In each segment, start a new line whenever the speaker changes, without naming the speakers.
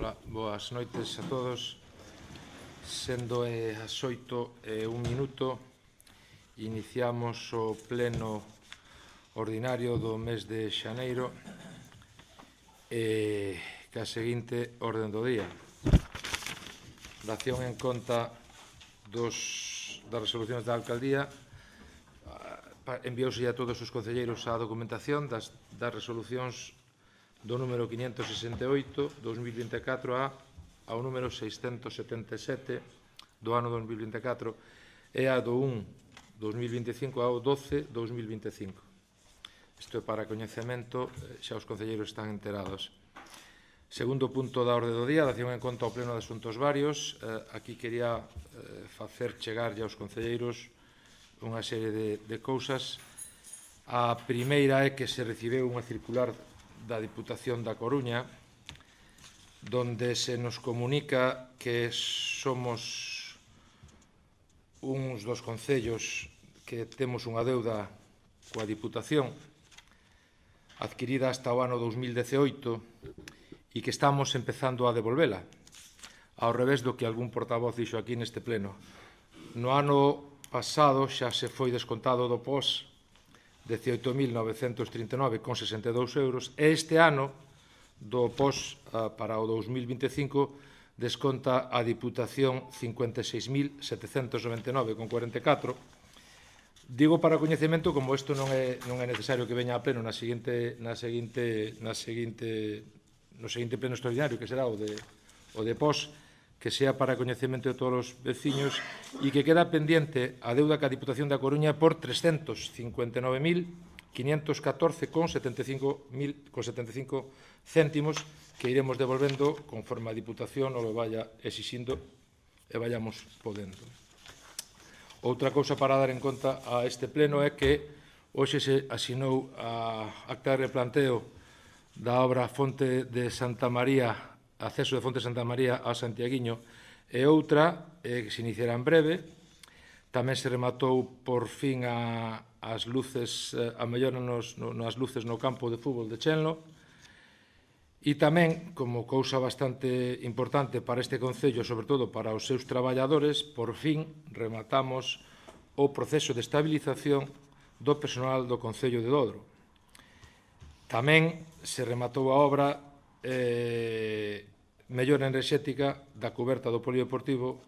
Ola, boas noites a todos. Sendo as 8:01, iniciamos o pleno ordinario do mes de xaneiro que a seguinte orden do día. Dación en conta das resolucións da alcaldía, enviouse a todos os concelleiros a documentación das resolucións do número 568/2024 ao número 677 do ano 2024 e a do 1/2025 ao 12/2025. Isto é para coñecemento, xa os concelleiros están enterados. Segundo punto da orde do día, dación en conta ao pleno de asuntos varios. Aquí quería facer chegar aos concelleiros unha serie de cousas. A primeira é que se recibeu unha circular da Diputación da Coruña donde se nos comunica que somos uns dos concellos que temos unha deuda coa Diputación adquirida hasta o ano 2018 e que estamos empezando a devolvela, ao revés do que algún portavoz dixo aquí neste pleno. No ano pasado xa se foi descontado do POS 18.939,62 euros e este ano do POS para o 2025 desconta a Diputación 56.799,44. Digo para coñecemento, como isto non é necesario que veña a pleno no seguinte pleno extraordinario, que será o de POS, que sea para coñecemento de todos os veciños e que queda pendiente a deuda ca Diputación da Coruña por 359.514,75 céntimos que iremos devolvendo conforme a Diputación o vaya exixindo e vayamos podendo. Outra cousa para dar en conta a este pleno é que hoxe se asinou a acta de replanteo da obra Fonte de Santa María, acceso de Fonte de Santa María a Santiaguiño, e outra que se iniciará en breve. Tamén se rematou por fin as luces, a mellora nas luces no campo de fútbol de Chenlo. E tamén, como cousa bastante importante para este concello, sobre todo para os seus traballadores, por fin rematamos o proceso de estabilización do personal do Concello de Dodro. Tamén se rematou a obra mellora enerxética da cuberta do polideportivo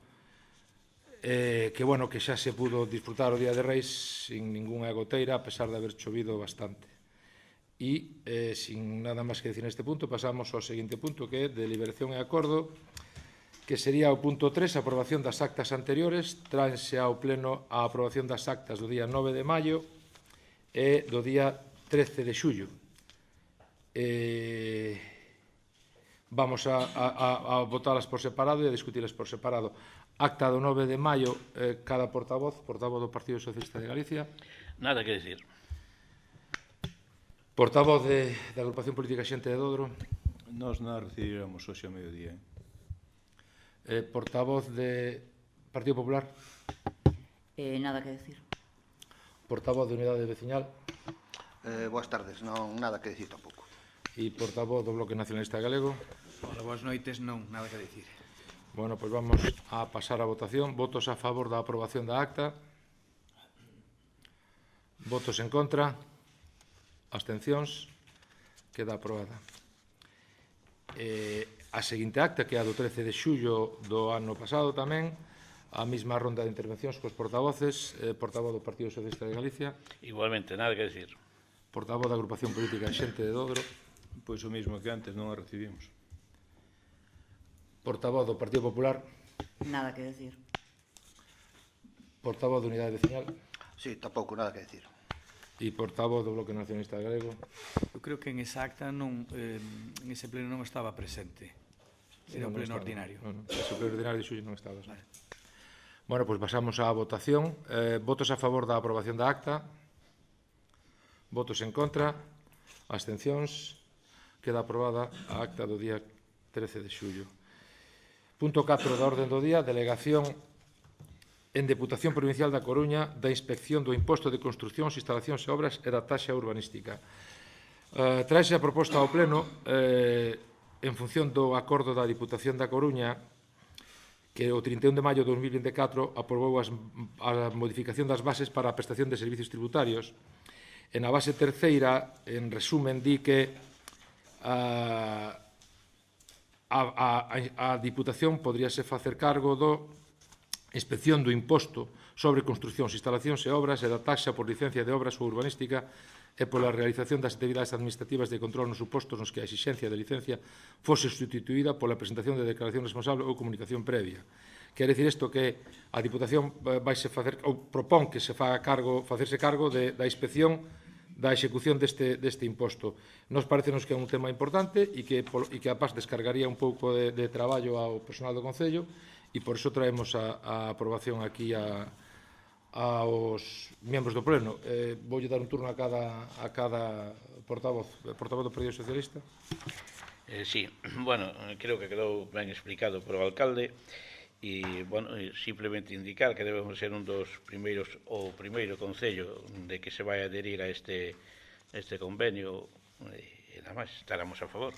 que xa se pudo disfrutar o día de Reis sin ningunha goteira, a pesar de haber chovido bastante. E, sin nada máis que decir neste punto, pasamos ao seguinte punto, que é deliberación e acordo, que sería o punto 3, aprobación das actas anteriores. Tráense ao pleno a aprobación das actas do día 9 de maio e do día 13 de xullo. Vamos a votalas por separado e a discutilas por separado. Acta do 9 de maio, cada portavoz do Partido Socialista de Galicia.
Nada que decir.
Portavoz da Agrupación Política Xente de Dodro.
Nós non recibiremos hoxe a mediodía.
Portavoz de Partido Popular.
Nada que decir.
Portavoz de Unidade Veciñal.
Boas tardes, non nada que decir tampouco.
E portavoz do Bloque Nacionalista Galego.
Hola, boas noites, non, nada que decir.
Bueno, pois vamos a pasar a votación. Votos a favor da aprobación da acta. Votos en contra. Abstencións. Queda aprobada. A seguinte acta, que é a do 13 de xullo do ano pasado tamén, a mesma ronda de intervencións cos portavoces. Portavoz do Partido Socialista de Galicia.
Igualmente, nada que decir.
Portavoz da Agrupación Política Xente de Dodro.
Pois o mesmo que antes, non a recibimos.
Portavoz do Partido Popular.
Nada que decir.
Portavoz de Unidade Veciñal.
Sí, tampouco nada que decir.
E portavoz do Bloque Nacionalista Galego.
Eu creo que en esa acta en ese pleno non estaba presente. Era o pleno ordinario.
Ese pleno ordinario de xullo non estaba. Vale. Bueno, pois pasamos á votación. Votos a favor da aprobación da acta. Votos en contra. Abstencións. Queda aprobada a acta do día 13 de xullo. Punto 4 da orden do día, delegación en Deputación Provincial da Coruña da inspección do imposto de construcións, instalacións e obras e da taxa urbanística. Traese a proposta ao pleno en función do acordo da Diputación da Coruña, que o 31 de maio de 2024 aprobou a modificación das bases para a prestación de servicios tributarios. E na base terceira, en resumen, di que a Diputación podríase facer cargo da inspección do imposto sobre construcións, instalacións e obras e da taxa por licencia de obras ou urbanística e pola realización das actividades administrativas de control nos supostos nos que a exixencia de licencia fose sustituída pola presentación de declaración responsable ou comunicación previa. Quere dicir isto que a Diputación vaise facer, ou propón que se facerse cargo da inspección da execución deste imposto. Nos parecenos que é un tema importante e que a PAS descargaría un pouco de traballo ao personal do Concello e por iso traemos a aprobación aquí aos membros do Pleno. Voulle dar un turno a cada portavoz do Partido Socialista.
Sí, bueno, creo que quedou ben explicado por o alcalde e, bueno, simplemente indicar que debemos ser un dos primeiros, o primeiro concello de que se vai adherir a este convenio e nada máis, estaremos a favor.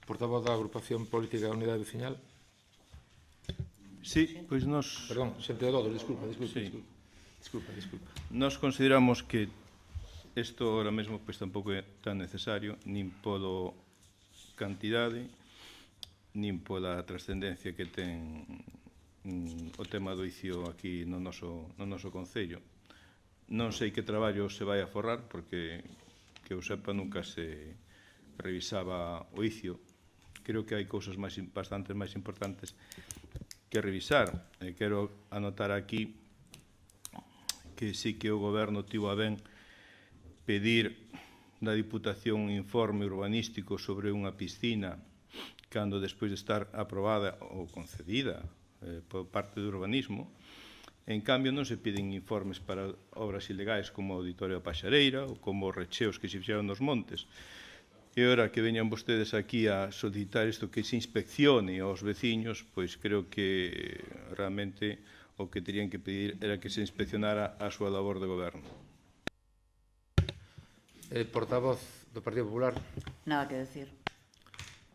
Portavoz da Agrupación Política da Unidade Veciñal.
Sí, pois nos...
Perdón, xente de Dodos, disculpa.
Nos consideramos que isto ahora mesmo pois tampouco é tan necesario, nin polo cantidade, nin pola trascendencia que ten o tema do icio aquí no noso concello. Non sei que traballo se vai a forrar, porque que eu sepa nunca se revisaba o icio. Creo que hai cousas bastante máis importantes que revisar. Quero anotar aquí que sí que o Goberno tivo a ben pedir da Diputación un informe urbanístico sobre unha piscina cando despois de estar aprobada ou concedida por parte do urbanismo. En cambio, non se piden informes para obras ilegais como o Auditorio da Paxareira ou como os recheos que se fixeron nos montes. E ora que veñan vostedes aquí a solicitar isto que se inspeccione aos veciños, pois creo que realmente o que terían que pedir era que se inspeccionara a súa labor de goberno.
Portavoz do Partido Popular.
Nada que decir.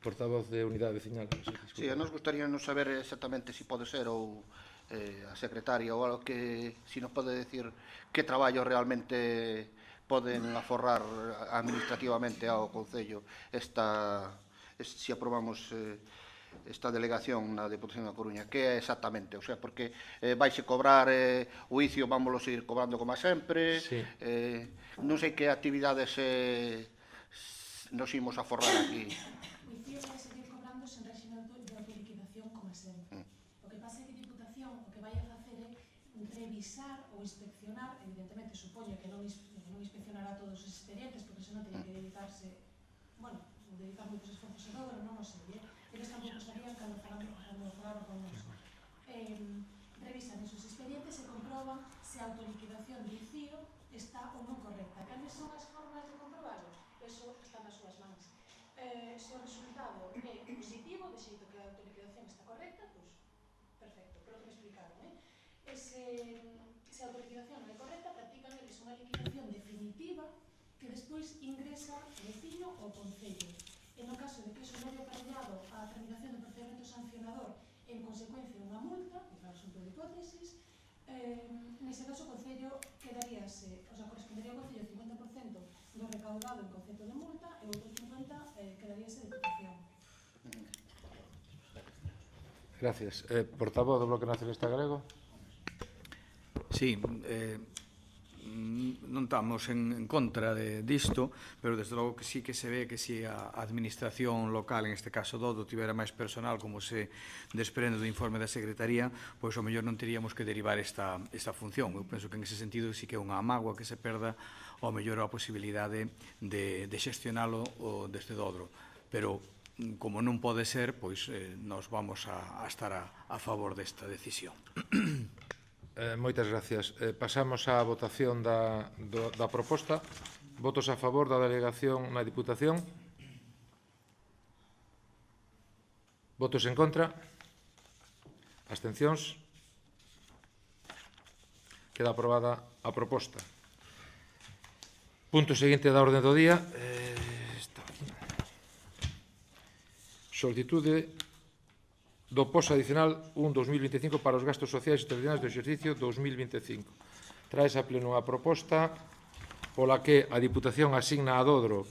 Portavoz de Unidade Veciñal.
Sí, a nos gustaríanos saber exactamente se pode ser ou a secretaria ou algo que si nos pode decir que traballo realmente poden aforrar administrativamente ao Concello se aprobamos esta delegación na Deputación da Coruña. Que é exactamente? O sea, porque vaise cobrar o icio, vámoslo seguir cobrando como sempre.
Sí.
Non sei que actividades nos imos a forrar aquí.
O icio vai seguir cobrando sen réxime de autoliquidación como sempre. O que pasa é que a Diputación o que vai a facer é revisar ou inspeccionar, evidentemente supoño que non inspeccionará todos os expedientes, porque senón teria que dedicar moitos esforzos a todo, non o sei, eles tampouco estarían cando falaron con nós. Revisan esos expedientes e comproban se a autoliquidación do ICIO está ou non correcta. Cales son as formas de comprobarlo? Eso está nas súas mans. Se o resultado é positivo, de xeito que a autoliquidación está correcta, pois perfecto, pelo que me explicaron. Se a autoliquidación non é correcta, practican eles unha liquidación definitiva que despois ingresa o veciño ou o Concello. E no caso de que iso non é aparellado a tramitación do procedimento sancionador en consecuencia unha multa, que claro, son todo hipótesis, nese caso o Concello quedaríase, o sea, correspondería ao Concello 50% do recaudado en concepto de multa e o outro 50% quedaríase de Diputación.
Gracias. Portavoz do Bloque Nacionalista Galego.
Sí, non estamos en contra disto, pero desde logo que sí que se ve que si a administración local, en este caso Dodo, tivera máis personal como se desprende do informe da Secretaría, pois ao mellor non teríamos que derivar esta función. Eu penso que en ese sentido sí que é unha mágoa que se perda ao mellor a posibilidade de xestionalo desde Dodro, pero como non pode ser, pois nos vamos a estar a favor desta decisión.
Moitas gracias. Pasamos á votación da proposta. Votos a favor da delegación na Diputación. Votos en contra. Abstencións. Queda aprobada a proposta. Punto seguinte da orde do día. Solicitude do POS adicional 1-2025 para os gastos sociais extraordinarios do exercicio 2025. Traes a pleno unha proposta pola que a Diputación asigna a Dodro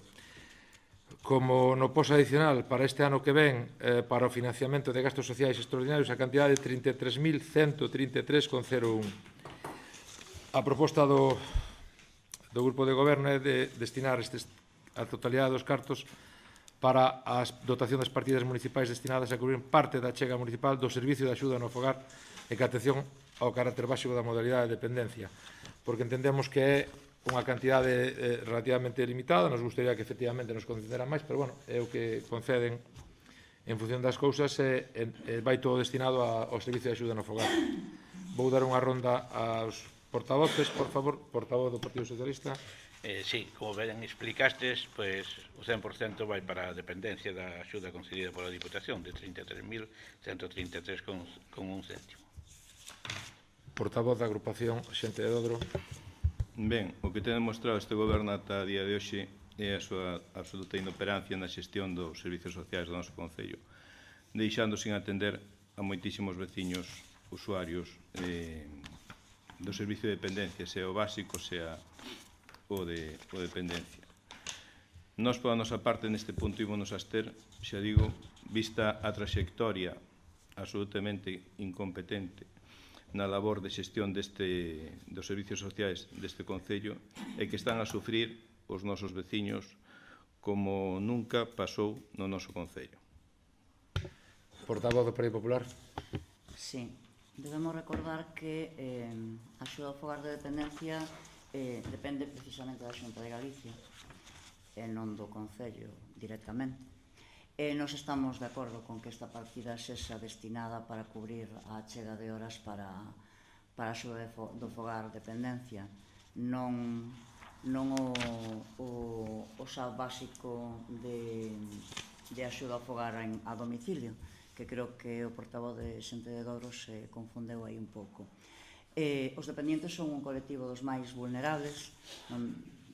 como no POS adicional para este ano que ven para o financiamento de gastos sociais extraordinarios a cantidade de 33.133,01. A proposta do Grupo de Goberno é de destinar a totalidade dos cartos para a dotación das partidas municipais destinadas a cubrir parte da chega municipal do Servicio de Axuda no Fogar e que atención ao carácter básico da modalidade de dependencia, porque entendemos que é unha cantidade relativamente limitada, nos gustaría que efectivamente nos concederan máis, pero bueno, é o que conceden en función das cousas e vai todo destinado ao Servicio de Axuda no Fogar. Vou dar unha ronda aos portavoces, por favor, portavoz do Partido Socialista.
Sí, como ben explicastes, pues, o 100% vai para a dependencia da axuda concedida pola Diputación de 33.133,1 céntimo.
Portavoz da agrupación Xente de Dodro.
Ben, o que ten demostrado este goberno ata a día de hoxe é a súa absoluta inoperancia na xestión dos servicios sociais do noso concello, deixando sin atender a moitísimos veciños usuarios do servicio de dependencia, sea o básico, sea o de dependencia. Nós, pola nosa parte, neste punto, ímonos a abster, xa digo, vista a traxectoria absolutamente incompetente na labor de xestión dos servicios sociais deste concello e que están a sufrir os nosos veciños como nunca pasou no noso concello.
Portavoz do Partido Popular.
Sí, debemos recordar que a axuda ao fogar de dependencia depende precisamente da Xunta de Galicia e non do Concello directamente. Nos estamos de acordo con que esta partida sexa destinada para cubrir a chega de horas para a axuda do fogar dependencia, non o xa básico de axuda ao fogar a domicilio, que creo que o portavoz de Xente de Dodro se confundeu aí un pouco. Os dependentes son un colectivo dos máis vulnerables,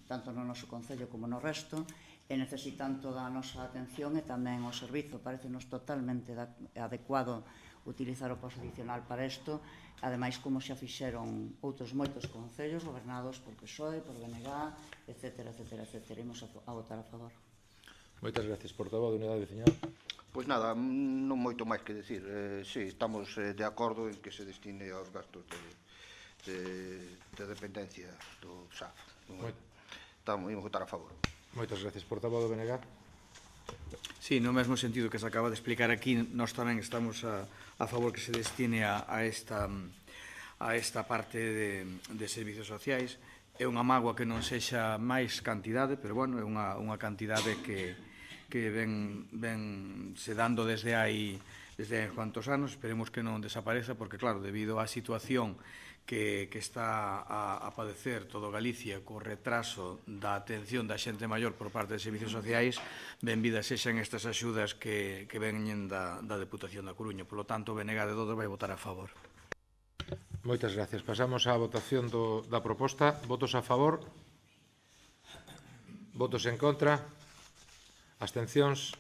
tanto no noso concello como no resto, e necesitan toda a nosa atención e tamén o servizo. Parecenos totalmente adecuado utilizar o POS adicional para isto, ademais como xa fixeron outros moitos concellos gobernados por PSOE, por BNG, etc. Imos a votar a favor.
Moitas gracias, portavoz da Unidade Veciñal.
Pois nada, non moito máis que decir. Sí, estamos de acordo en que se destine aos gastos de dependencia do SAF. Imos votar a favor.
Moitas gracias, portavoz do BNG.
Sí, no mesmo sentido que se acaba de explicar aquí, nós tamén estamos a favor que se destine a esta parte de servicios sociais. É unha mágoa que non sexa máis cantidade, pero bueno, é unha cantidade que ven se dando desde hai cuantos anos. Esperemos que non desapareza, porque claro, debido á situación que está a padecer todo Galicia co retraso da atención da xente maior por parte de servicios sociais, benvidas sexan estas axudas que veñen da Deputación da Coruña. Por lo tanto, o BNG de Dodro vai votar a favor.
Moitas gracias. Pasamos á votación da proposta. Votos a favor? Votos en contra? Abstencións?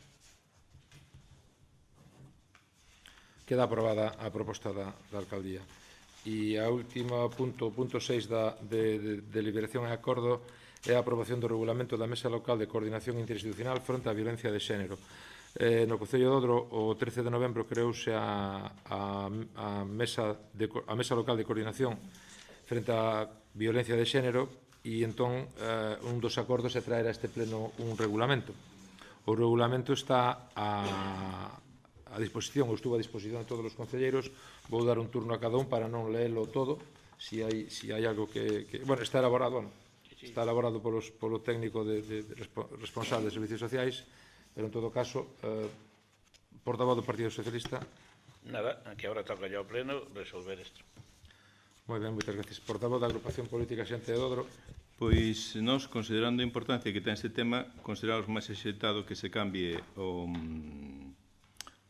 Queda aprobada a proposta da alcaldía. E a última punto 6 de deliberación e acordo é a aprobación do regulamento da Mesa Local de Coordinación Interinstitucional fronte á violencia de xénero. No Concello de Dodro, o 13 de novembro, creouse a Mesa Local de Coordinación frente á violencia de xénero e entón un dos acordos é traer a este pleno un regulamento. O regulamento está a disposición, ou estuvo a disposición de todos os concelleiros. Vou dar un turno a cada un para non leelo todo, si hai algo que... Bueno, está elaborado polo técnico responsable de servicios sociais, pero en todo caso, portavoz do Partido Socialista.
Nada, que agora toca ya ao pleno resolver isto.
Moi ben, moitas gracias. Portavoz da agrupación política Xente de Dodro.
Pois nós, considerando a importancia que ten este tema, consideramos máis axeitado que se cambie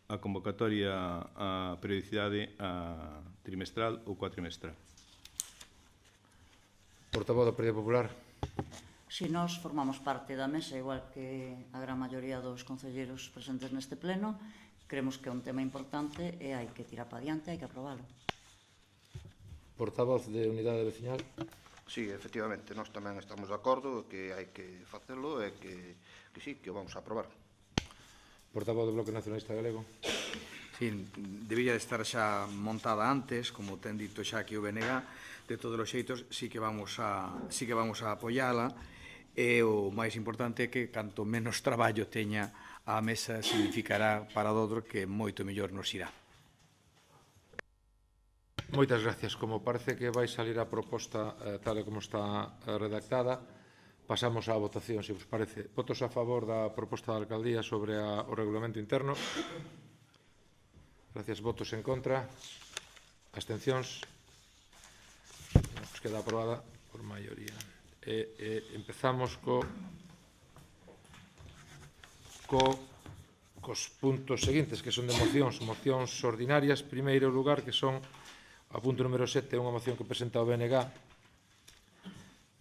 a convocatoria a periodicidade a trimestral ou cuatrimestral.
Portavoz do Partido Popular.
Si nós formamos parte da mesa, igual que a gran maioría dos concelleiros presentes neste pleno, creemos que é un tema importante e hai que tirar para diante, hai que aprobalo.
Portavoz de Unidade Veciñal.
Sí, efectivamente, nós tamén estamos de acordo que hai que facelo e que sí, que o vamos a aprobar.
Portavoz do Bloque Nacionalista Galego.
Sí, debía de estar xa montada antes, como ten dito xa aquí o BNG, de todos os xeitos sí que vamos a apoiala, e o máis importante é que canto menos traballo teña a mesa significará para Dodro que moito mellor nos irá.
Moitas gracias. Como parece que vai salir a proposta tal e como está redactada, pasamos á votación, se vos parece. Votos a favor da proposta da Alcaldía sobre o regulamento interno. Gracias. Votos en contra. Abstencións. Nos queda aprobada por maioría. Empezamos cos puntos seguintes, que son de mocións ordinarias. Primeiro lugar, que son a punto número 7, unha moción que presenta o BNG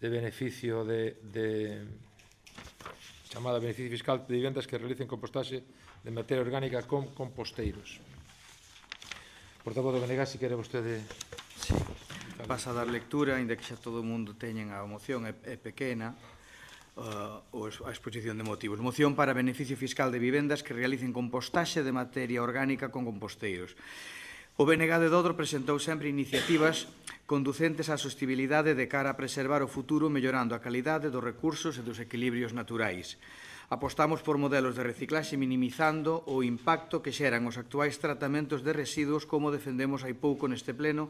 de beneficio chamada beneficio fiscal de vivendas que realicen compostaxe de materia orgánica con composteiros. Portavoz do BNG, se quere vostede...
Sí. Pasa a dar lectura, ainda que xa todo o mundo teñen a moción, é pequena, a exposición de motivos. Moción para beneficio fiscal de vivendas que realicen compostaxe de materia orgánica con composteiros. O BNG de Dodro presentou sempre iniciativas conducentes á sostibilidade de cara a preservar o futuro, mellorando a calidade dos recursos e dos equilibrios naturais. Apostamos por modelos de reciclaxe minimizando o impacto que xeran os actuais tratamentos de residuos, como defendemos hai pouco neste pleno,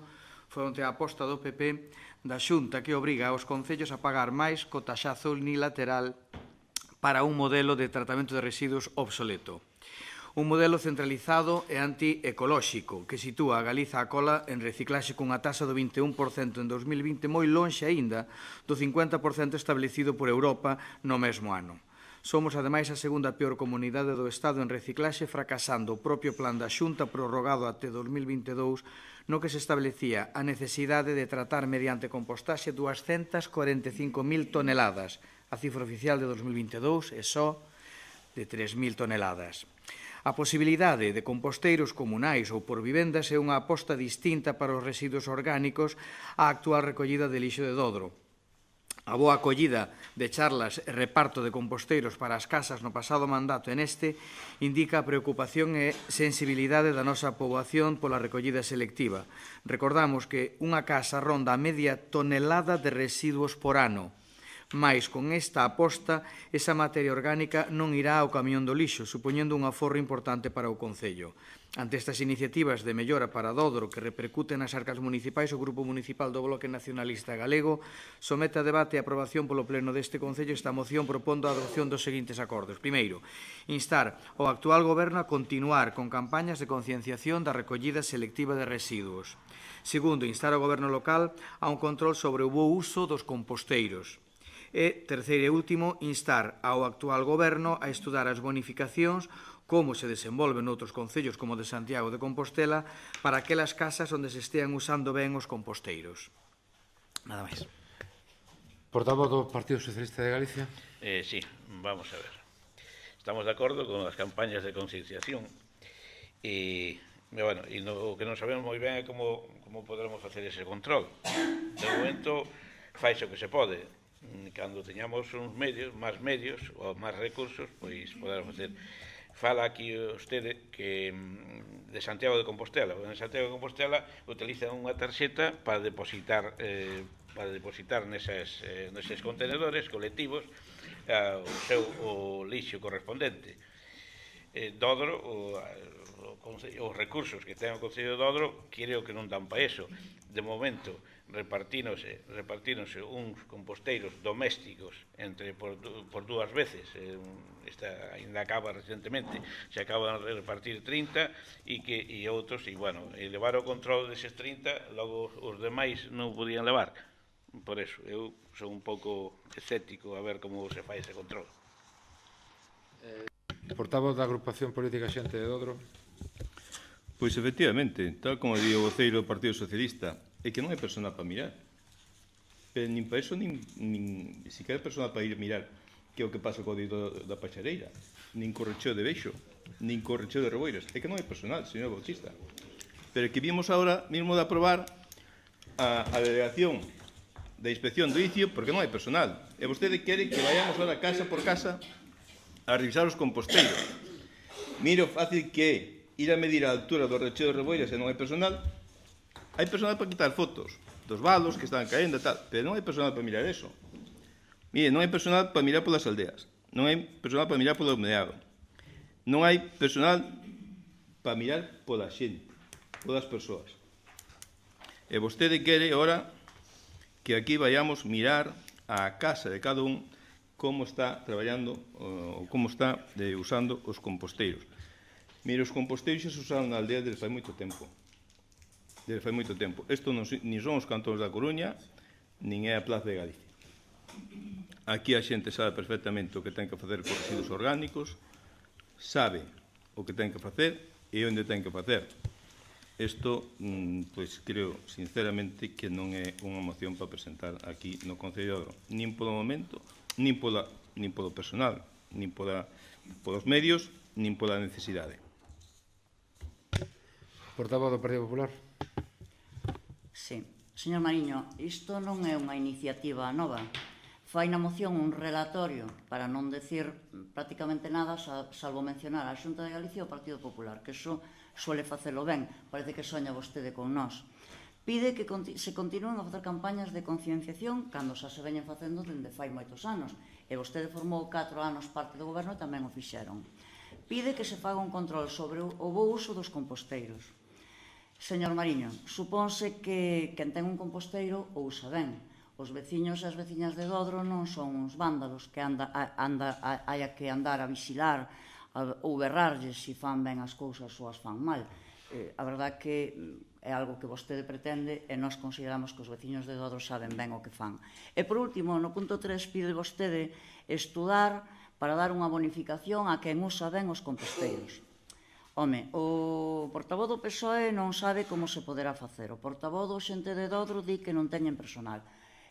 fronte á aposta do PP da Xunta que obriga aos concellos a pagar máis co taxazo unilateral para un modelo de tratamento de residuos obsoleto. Un modelo centralizado e antiecolóxico que sitúa a Galiza a cola en reciclaxe cunha taxa do 21% en 2020, moi lonxe aínda do 50% establecido por Europa no mesmo ano. Somos, ademais, a segunda peor comunidade do Estado en reciclaxe, fracasando o propio plan da Xunta prorrogado até 2022, no que se establecía a necesidade de tratar mediante compostaxe 245.000 toneladas. A cifra oficial de 2022 é só de 3.000 toneladas. A posibilidade de composteiros comunais ou por vivendas é unha aposta distinta para os residuos orgánicos á actual recollida de lixo de Dodro. A boa acollida de charlas e reparto de composteiros para as casas no pasado mandato e neste indica a preocupación e sensibilidade da nosa poboación pola recollida selectiva. Recordamos que unha casa ronda a media tonelada de residuos por ano. Mais, con esta aposta, esa materia orgánica non irá ao camión do lixo, supoñendo un aforro importante para o Concello. Ante estas iniciativas de mellora para Dodro que repercuten nas arcas municipais, o Grupo Municipal do Bloque Nacionalista Galego somete a debate e aprobación polo Pleno deste Concello esta moción propondo a adopción dos seguintes acordos. Primeiro, instar o actual Goberno a continuar con campañas de concienciación da recollida selectiva de residuos. Segundo, instar o Goberno local a un control sobre o bo uso dos composteiros. E, terceiro e último, instar ao actual Goberno a estudar as bonificacións como se desenvolven noutros concellos como de Santiago de Compostela para aquelas casas onde se estean usando ben os composteiros. Nada máis.
Portavoz do Partido Socialista de Galicia.
Sí, vamos a ver. Estamos de acordo con as campañas de concienciación e o que non sabemos moi ben é como poderemos facer ese control. De momento, fai o que se pode. Cando teñamos uns medios, ou máis recursos, pois poder facer. Fala aquí vostede que de Santiago de Compostela. En Santiago de Compostela utilizan unha tarxeta para depositar neses contenedores colectivos o lixo correspondente. Dodro, os recursos que ten o Concello de Dodro, creo que non dan para eso. De momento, repartínose uns composteiros domésticos por dúas veces, ainda acaba recentemente, se acaban de repartir 30 e outros, e levar o control deses 30, logo os demais non podían levar. Por eso, eu son un pouco escéptico a ver como se fai ese control.
Portavoz da Agrupación Política Xente de Dodro.
Pois, efectivamente, tal como di o voceiro do Partido Socialista, é que non hai personal para mirar. Pero nin para iso, nin siquiera personal para ir mirar que é o que pasa co dito da Paxareira, nin co recheo de Beixo, nin co recheo de Reboiras. É que non hai personal, señor Bautista. Pero que vimos agora mesmo de aprobar a delegación da inspección do ICIO porque non hai personal. E vostede quere que vayamos ahora casa por casa a revisar os composteiros. Mire o fácil que é ir a medir a altura do recheo de Reboiras e non hai personal. Hai personal para quitar fotos dos valos que están caendo e tal, pero non hai personal para mirar eso. Mire, non hai personal para mirar polas aldeas, non hai personal para mirar polo humedado, non hai personal para mirar pola xente, polas persoas. E vostede quere, ora, que aquí vayamos mirar a casa de cada un como está traballando ou como está usando os composteiros. Mire, os composteiros xa se usaron na aldea desde fai moito tempo. Desde fai moito tempo. Isto non son os cantóns da Coruña, nin é a Plaza de Galicia. Aquí a xente sabe perfectamente o que ten que facer con residuos orgánicos, sabe o que ten que facer e onde ten que facer. Isto, pois, creo, sinceramente, que non é unha moción para presentar aquí no Concello de Odro, nin polo momento, nin polo personal, nin polos medios, nin pola necesidade.
Portavoz do Partido Popular.
Sí. Señor Mariño, isto non é unha iniciativa nova. Fai na moción un relatorio para non decir prácticamente nada, salvo mencionar a Xunta de Galicia e o Partido Popular, que iso suele facelo ben, parece que soña vostede con nós. Pide que se continúen a facer campañas de concienciación cando xa se veñen facendo dende fai moitos anos, e vostede formou 4 anos parte do goberno e tamén o fixeron. Pide que se faga un control sobre o bo uso dos composteiros. Señor Mariño, supónse que quen ten un composteiro o usa ben. Os veciños e as veciñas de Dodro non son uns vándalos que hai que andar a vixilar ou berrarlles se fan ben as cousas ou as fan mal. A verdade que é algo que vostede pretende e nós consideramos que os veciños de Dodro saben ben o que fan. E por último, no punto 3 pide vostede estudar para dar unha bonificación a quen usa ben os composteiros. Home, o portavoz do PSOE non sabe como se poderá facer. O portavoz do xente de Dodro di que non teñen personal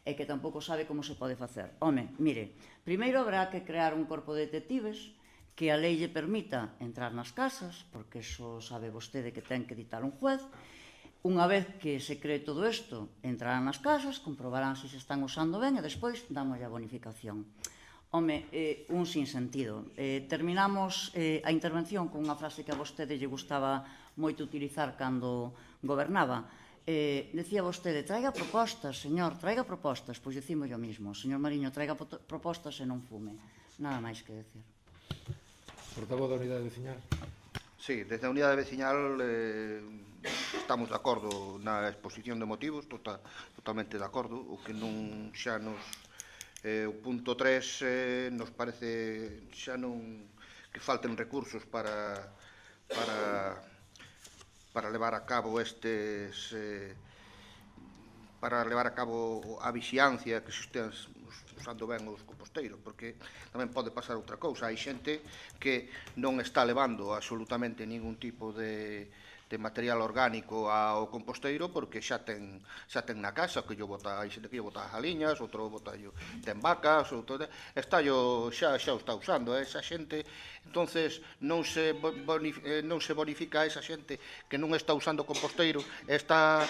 e que tampouco sabe como se pode facer. Home, mire, primeiro habrá que crear un corpo de detectives que a lei lle permita entrar nas casas, porque iso sabe vostede que ten que ditar un juez. Unha vez que se cree todo isto, entrarán nas casas, comprobarán se están usando ben e despois damos a bonificación. Home, un sinsentido. Terminamos a intervención con unha frase que a vostede lle gustaba moito utilizar cando gobernaba. Decía vostede, traiga propostas, señor, traiga propostas. Pois dicimos yo mismo, señor Mariño, traiga propostas e non fume. Nada máis que decir.
Portavoz da Unidade Veciñal.
Sí, desde a Unidade Veciñal estamos de acordo na exposición de motivos, totalmente de acordo. O que non xa nos... O punto 3 nos parece xa non que falten recursos para levar a cabo para levar a cabo a vixiancia que se estean usando ben os composteiros, porque tamén pode pasar outra cousa. Hai xente que non está levando absolutamente ningún tipo de material orgánico ao composteiro porque xa ten na casa que yo bota, hai xente que yo bota as galiñas, outro bota yo ten vacas, outro xa o está usando esa xente. Entonces non se bonifica a esa xente que non está usando composteiro, está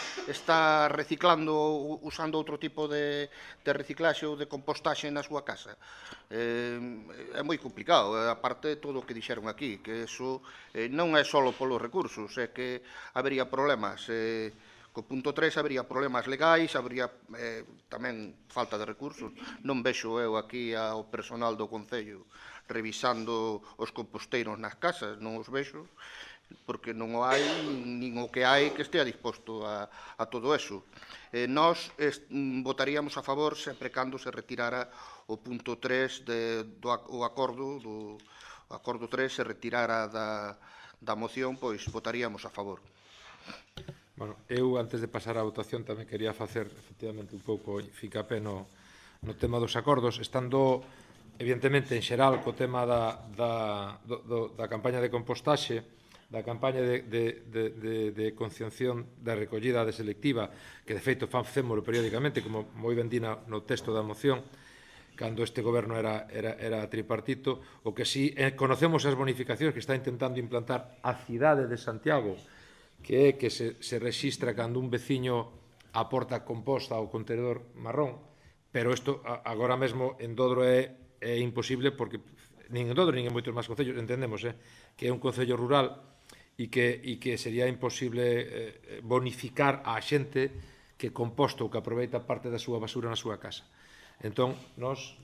reciclando, usando outro tipo de reciclaxe ou de compostaxe na súa casa. É moi complicado, aparte de todo o que dixeron aquí, que iso non é só polos recursos, é que habería problemas. Co punto 3 habería problemas legais, habería tamén falta de recursos. Non vexo eu aquí ao personal do Concello revisando os composteiros nas casas, non os vexo, porque non o hai, nin o que hai que estea disposto a todo eso. Nós votaríamos a favor sempre cando se retirara o punto 3 do acordo 3 se retirara da moción, pois votaríamos a favor.
Bueno, eu, antes de pasar á votación, tamén quería facer, efectivamente, un pouco ficapé no tema dos acordos, estando, evidentemente, en xeral, co tema da campaña de compostaxe, da campaña de concienciación da recollida de selectiva, que de feito facémolo periódicamente, como moi ben di no texto da moción, cando este goberno era tripartito. O que si conocemos as bonificacións que está intentando implantar a cidade de Santiago, que é que se rexistra cando un veciño aporta composta ao contenedor marrón, pero isto agora mesmo en Dodro é imposible, porque nin en Dodro nin en moitos máis concellos, entendemos que é un concello rural e que sería imposible bonificar a xente que composta ou que aproveita parte da súa basura na súa casa. Entón, nós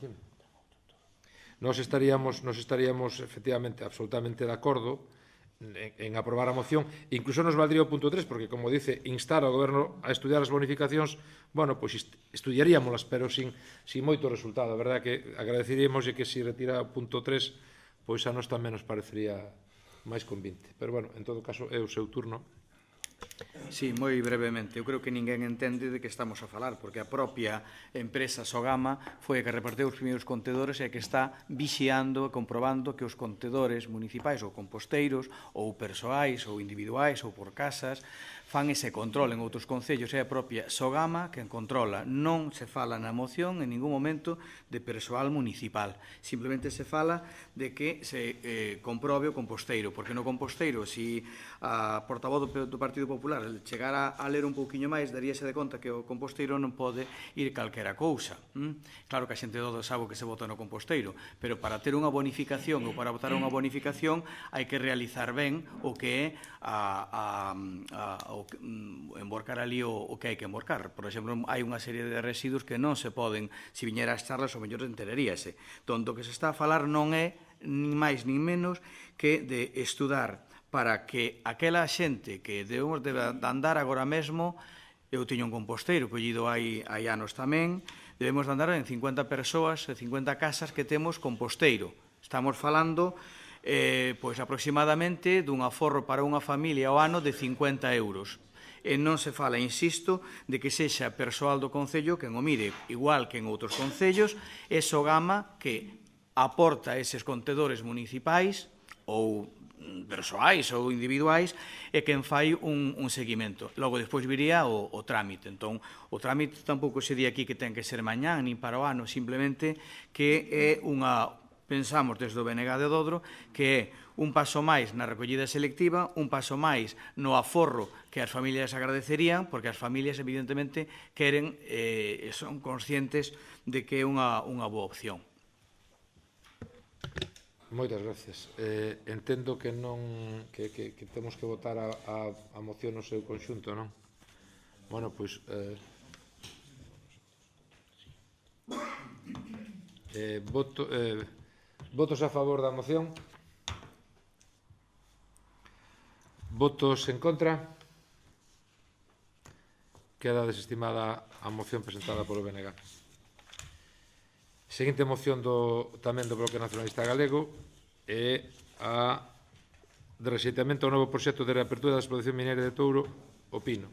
estaríamos efectivamente absolutamente de acordo en aprobar a moción. Incluso nos valdría o punto 3, porque, como dice, instar ao goberno a estudiar as bonificacións, bueno, pois estudiaríamolas, pero sin moito resultado. A verdade que agradeceríamos que se retira o punto 3, pois a nós tamén nos parecería máis convinte. Pero, bueno, en todo caso, é o seu turno.
Sí, moi brevemente. Eu creo que ninguén entende de que estamos a falar, porque a propia empresa Sogama foi a que reparteu os primeiros contedores e a que está vixiando e comprobando que os contedores municipais ou composteiros ou persoais ou individuais ou por casas fan ese control en outros concellos. É a propia Sogama quen controla. Non se fala na moción en ningún momento de persoal municipal. Simplemente se fala de que se comprobe o composteiro, porque no composteiro, se a portavoz do Partido Popular chegara a ler un pouquiño máis, daríase de conta que o composteiro non pode ir calquera cousa. Claro que a xente todo sabe que se vota no composteiro, pero para ter unha bonificación ou para votar unha bonificación hai que realizar ben o que é emborcar ali o que hai que emborcar. Por exemplo, hai unha serie de residuos que non se poden, se viñera as charlas, o mellor enteraríase. Donde o que se está a falar non é nin máis nin menos que de estudar para que aquela xente que debemos de andar agora mesmo, eu tiño un composteiro collido hai anos tamén, debemos de andar en 50 persoas e 50 casas que temos composteiro. Estamos falando pois aproximadamente dun aforro para unha familia ao ano de 50 euros. E non se fala, insisto, de que sexa persoal do Concello quen o mire, igual que en outros concellos, é Sogama que aporta eses contedores municipais ou persoais ou individuais e quen fai un seguimento. Logo, despois viría o trámite. Entón, o trámite tampouco se di aquí que ten que ser mañán, nin para o ano, simplemente que é unha... Pensamos desde o BNG de Dodro que é un paso máis na recollida selectiva, un paso máis no aforro que as familias agradecerían, porque as familias evidentemente queren e son conscientes de que é unha boa opción.
Moitas gracias. Entendo que non que temos que votar a moción no seu conxunto, non? Bueno, pois votos a favor da moción. Votos en contra. Queda desestimada a moción presentada polo BNG. Seguinte moción tamén do Bloque Nacionalista Galego é a de rexeitamento ao novo proxecto de reapertura da explotación mineira de Touro, o Pino.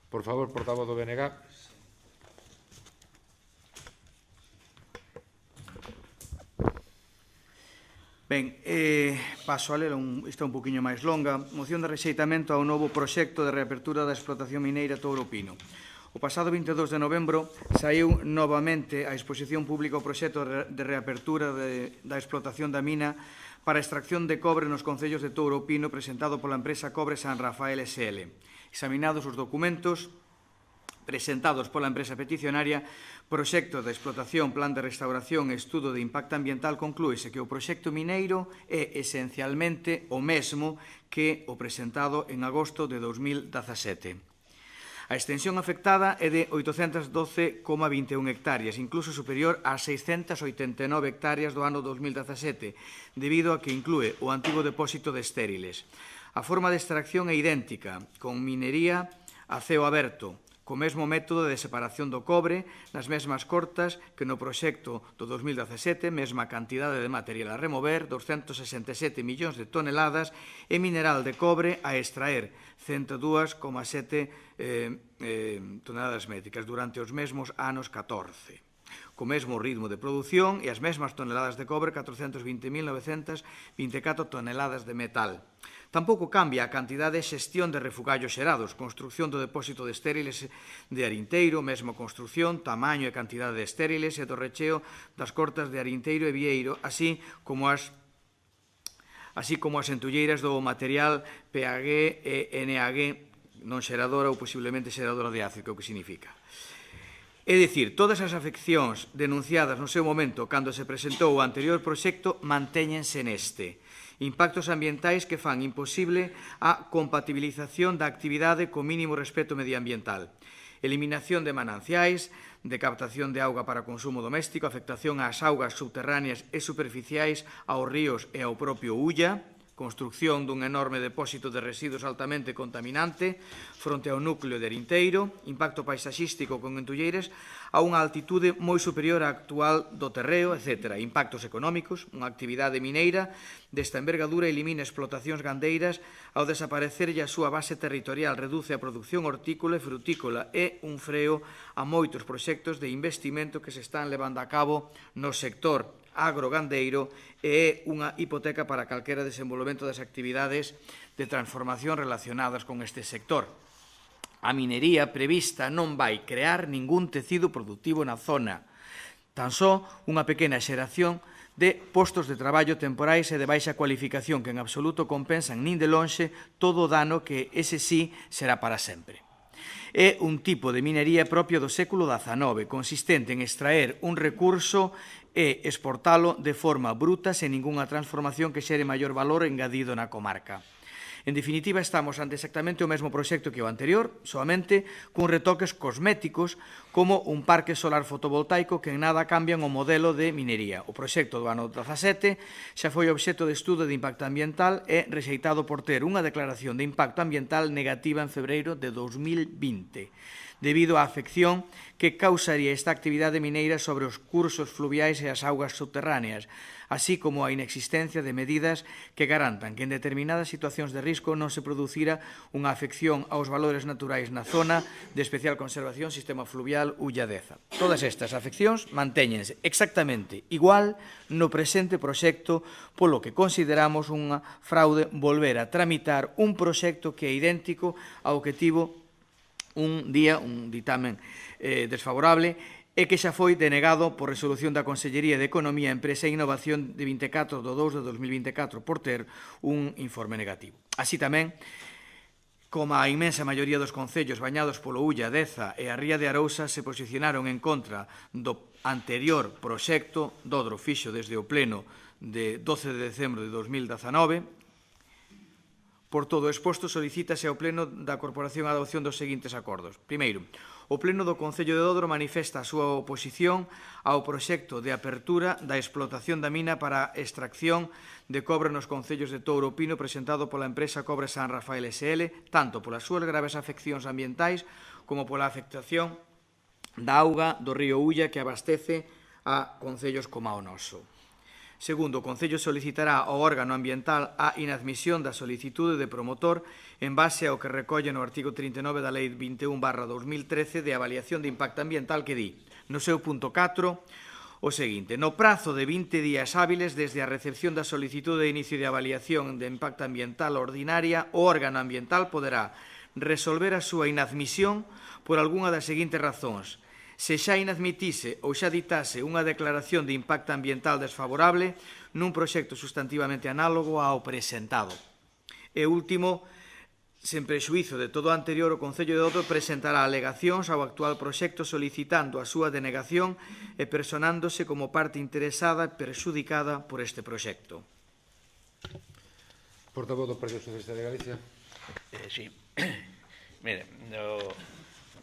Por favor, portavoz do BNG.
Ben, paso a ler, está un poquinho máis longa. Moción de rexeitamento ao novo proxecto de reapertura da explotación mineira Touro Pino. O pasado 22 de novembro saiu novamente a exposición pública o proxecto de reapertura da explotación da mina para a extracción de cobre nos concellos de Touro Pino presentado pola empresa Cobre San Rafael SL. Examinados os documentos presentados pola empresa peticionaria, proxecto de explotación, plan de restauración e estudo de impacto ambiental, conclúese que o proxecto mineiro é esencialmente o mesmo que o presentado en agosto de 2017. A extensión afectada é de 812,21 hectáreas, incluso superior ás 689 hectáreas do ano 2017, debido a que inclúe o antigo depósito de estériles. A forma de extracción é idéntica, con minería a ceo aberto, co mesmo método de separación do cobre, nas mesmas cortas que no proxecto do 2017, mesma cantidade de material a remover, 267 millóns de toneladas, e mineral de cobre a extraer, 102,7 toneladas métricas, durante os mesmos anos 14. co mesmo ritmo de produción e as mesmas toneladas de cobre, 420.924 toneladas de metal. Tampouco cambia a cantidade de xestión de refugallos xerados, construción do depósito de estériles de Arinteiro, mesmo construción, tamaño e cantidade de estériles e do recheo das cortas de Arinteiro e Vieiro, así como as entulleiras do material PAG e NAG non xeradora ou posiblemente xeradora de ácido, que significa. É dicir, todas as afeccións denunciadas no seu momento cando se presentou o anterior proxecto mantéñense neste. Impactos ambientais que fan imposible a compatibilización da actividade co mínimo respeto medioambiental. Eliminación de mananciais, de captación de auga para consumo doméstico, afectación ás augas subterráneas e superficiais, aos ríos e ao propio Ulla, construcción dun enorme depósito de residuos altamente contaminante fronte ao núcleo de Arinteiro, impacto paisaxístico con entulleiras a unha altitude moi superior á actual do terreo, etc. Impactos económicos, unha actividade mineira desta envergadura elimina explotacións gandeiras ao desaparecerlle a súa base territorial, reduce a produción hortícola e frutícola e un freo a moitos proxectos de investimento que se están levando a cabo no sector agrogandeiro e é unha hipoteca para calquera desenvolvemento das actividades de transformación relacionadas con este sector. A minería prevista non vai crear ningún tecido productivo na zona, tan só unha pequena xeración de postos de traballo temporais e de baixa cualificación que en absoluto compensan nin de lonxe todo o dano que ese sí será para sempre. É un tipo de minería propio do século XIX, consistente en extraer un recurso e exportalo de forma bruta sen ningunha transformación que xere maior valor engadido na comarca. En definitiva, estamos ante exactamente o mesmo proxecto que o anterior, soamente cun retoques cosméticos como un parque solar fotovoltaico que en nada cambian o modelo de minería. O proxecto do ano 17 xa foi obxecto de estudo de impacto ambiental e rexeitado por ter unha declaración de impacto ambiental negativa en febreiro de 2020, debido á afección que causaría esta actividade mineira sobre os cursos fluviais e as augas subterráneas, así como a inexistencia de medidas que garantan que en determinadas situacións de risco non se producira unha afección aos valores naturais na zona de especial conservación sistema fluvial Ulla-Deza. Todas estas afeccións mantéñense exactamente igual no presente proxecto, polo que consideramos unha fraude volver a tramitar un proxecto que é idéntico ao que tivo un ditamen desfavorable e que xa foi denegado por resolución da Consellería de Economía, Empresa e Innovación de 24 de 2 de 2024 por ter un informe negativo. Así tamén, como a inmensa maioría dos concellos bañados polo Ulla, Deza e a Ría de Arousa se posicionaron en contra do anterior proxecto, Dodro fixo desde o pleno de 12 de decembro de 2019, por todo o exposto, solicítase ao Pleno da Corporación a adopción dos seguintes acordos. Primeiro, o Pleno do Concello de Dodro manifesta a súa oposición ao proxecto de apertura da explotación da mina para extracción de cobre nos concellos de Touro Pino presentado pola empresa Cobre San Rafael SL, tanto polas súas graves afeccións ambientais como pola afectación da auga do río Ulla que abastece a concellos como o noso. Segundo, o Concello solicitará ao órgano ambiental a inadmisión da solicitude de promotor en base ao que recolle no artigo 39 da Lei 21/2013 de avaliación de impacto ambiental que di, no seu punto 4, o seguinte: no prazo de 20 días hábiles desde a recepción da solicitude de inicio de avaliación de impacto ambiental ordinaria, o órgano ambiental poderá resolver a súa inadmisión por algunha das seguintes razóns: se xa inadmitise ou xa ditase unha declaración de impacto ambiental desfavorable nun proxecto sustantivamente análogo ao presentado. E último, sen prexuízo de todo o anterior, o Concello de Dodro presentará alegacións ao actual proxecto solicitando a súa denegación e personándose como parte interesada e perxudicada por este proxecto.
Portavoz do Partido Socialista de Galicia.
Sí. Mire,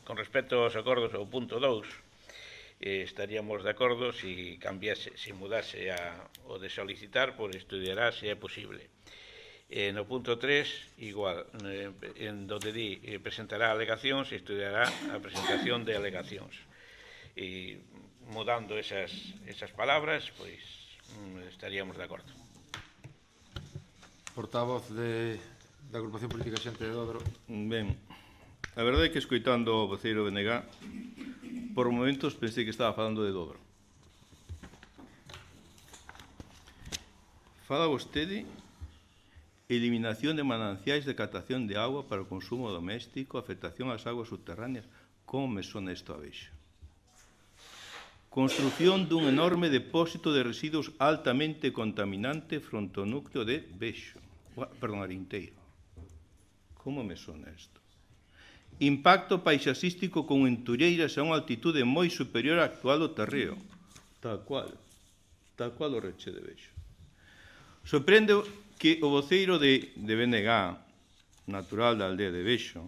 con respecto aos acordos ao punto 2, estaríamos de acordo se mudase o de solicitar por estudiará se é posible. No punto 3, igual, en donde di presentará alegacións, estudiará a presentación de alegacións. E mudando esas palabras, pois estaríamos de acordo.
Portavoz da Agrupación Política Xente de Dodro.
Ben, a verdade é que escoitando o voceiro BNG Por momentos pensei que estaba falando de Dodro. Fala vostede eliminación de mananciais de captación de agua para o consumo doméstico, afectación ás aguas subterráneas. Como me sona isto a Beixo? Construción dun enorme depósito de residuos altamente contaminante fronte ao núcleo de Beixo. Perdón, Arinteiro. Como me sona isto? Impacto paisaxístico con entureiras a unha altitude moi superior á actual do terreo. Tal cual o Reche de Beixo. Sorprende que o voceiro de BNG, natural da aldea de Beixo,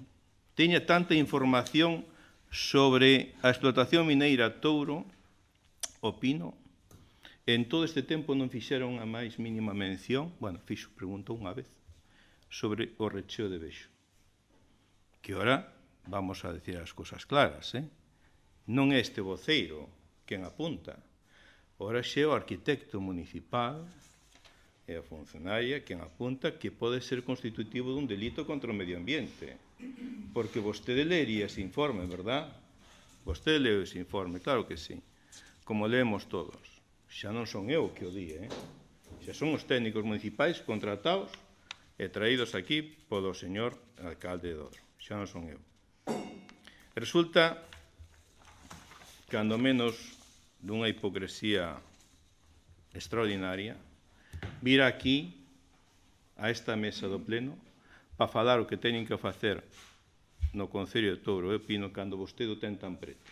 teña tanta información sobre a explotación mineira Touro, o Pino. En todo este tempo non fixeron a máis mínima mención, preguntou unha vez, sobre o recheo de Beixo. Que ora vamos a decir as cousas claras, non é este voceiro quen apunta. Ora xe o arquitecto municipal e a funcionaria quen apunta que pode ser constitutivo dun delito contra o medio ambiente. Porque vostede leería ese informe, verdad? Vostede leu ese informe, claro que sí. Como leemos todos. Xa non son eu que o di, xa son os técnicos municipais contratados e traídos aquí polo señor alcalde de Dodro. Xa non son eu. Resulta, cando menos, dunha hipocresía extraordinaria, vir aquí, a esta mesa do pleno, para falar o que teñen que facer no Concello de Touro e Pino cando vostede o ten tan preto.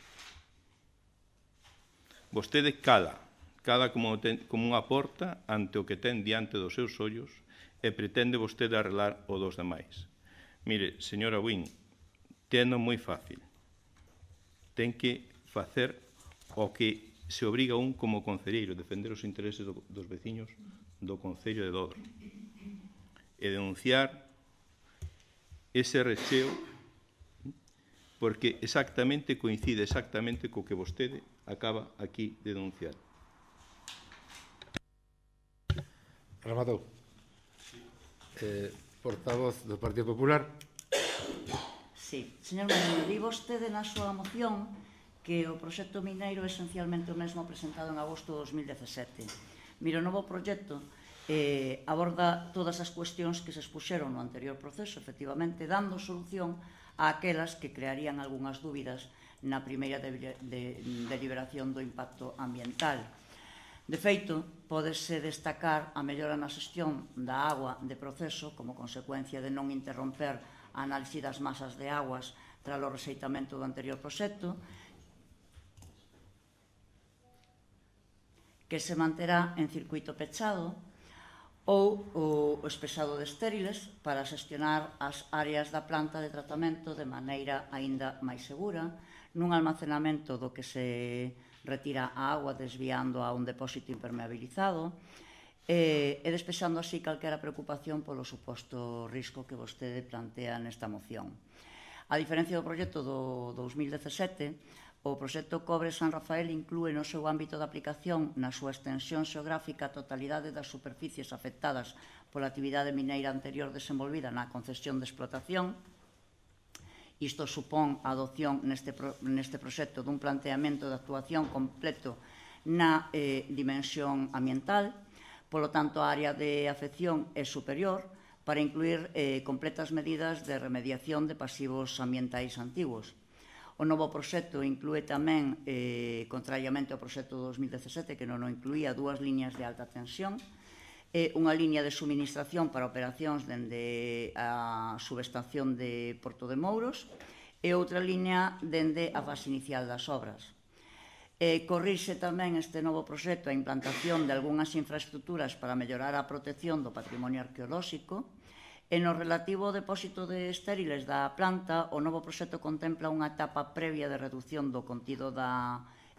Vostede cala como unha porta ante o que ten diante dos seus ollos e pretende vostede arreglar o dos demais. Mire, señora Wynne, teno moi fácil. Ten que facer o que se obriga un como concelleiro, defender os intereses dos veciños do Concello de Dodro e denunciar ese recheo porque coincide exactamente co que vostede acaba aquí de denunciar.
Rematou. Portavoz do Partido Popular.
Sí, señor Mariño, di vostede na súa moción que o proxecto mineiro é esencialmente o mesmo presentado en agosto de 2017. Mire, o novo proxecto aborda todas as cuestións que se expuxeron no anterior proceso, efectivamente, dando solución a aquelas que crearían algunhas dúbidas na primeira deliberación do impacto ambiental. De feito, pódese destacar a mellora na xestión da agua de proceso como consecuencia de non interromper a análise das masas de aguas tras o rexeitamento do anterior proxecto, que se manterá en circuito pechado, ou o espesado de estériles para xestionar as áreas da planta de tratamento de maneira aínda máis segura, nun almacenamento do que se retira a agua desviando a un depósito impermeabilizado e despexando así calquera preocupación polo suposto risco que vostede plantea nesta moción. A diferencia do proxecto do 2017, o proxecto Cobre San Rafael inclúe no seu ámbito de aplicación na súa extensión xeográfica a totalidade das superficies afectadas pola actividade mineira anterior desenvolvida na concesión de explotación. Isto supón a adopción neste proxecto dun planteamento de actuación completo na dimensión ambiental. Polo tanto, a área de afección é superior para incluir completas medidas de remediación de pasivos ambientais antigos. O novo proxecto inclúe tamén, contrariamente ao proxecto 2017, que non o incluía, 2 liñas de alta tensión, unha liña de suministración para operacións dende a subestación de Porto de Mouros e outra liña dende a fase inicial das obras. Corrixe tamén este novo proxecto a implantación de algunhas infraestructuras para mellorar a protección do patrimonio arqueolóxico. En o relativo ao depósito de estériles da planta, o novo proxecto contempla unha etapa previa de reducción do contido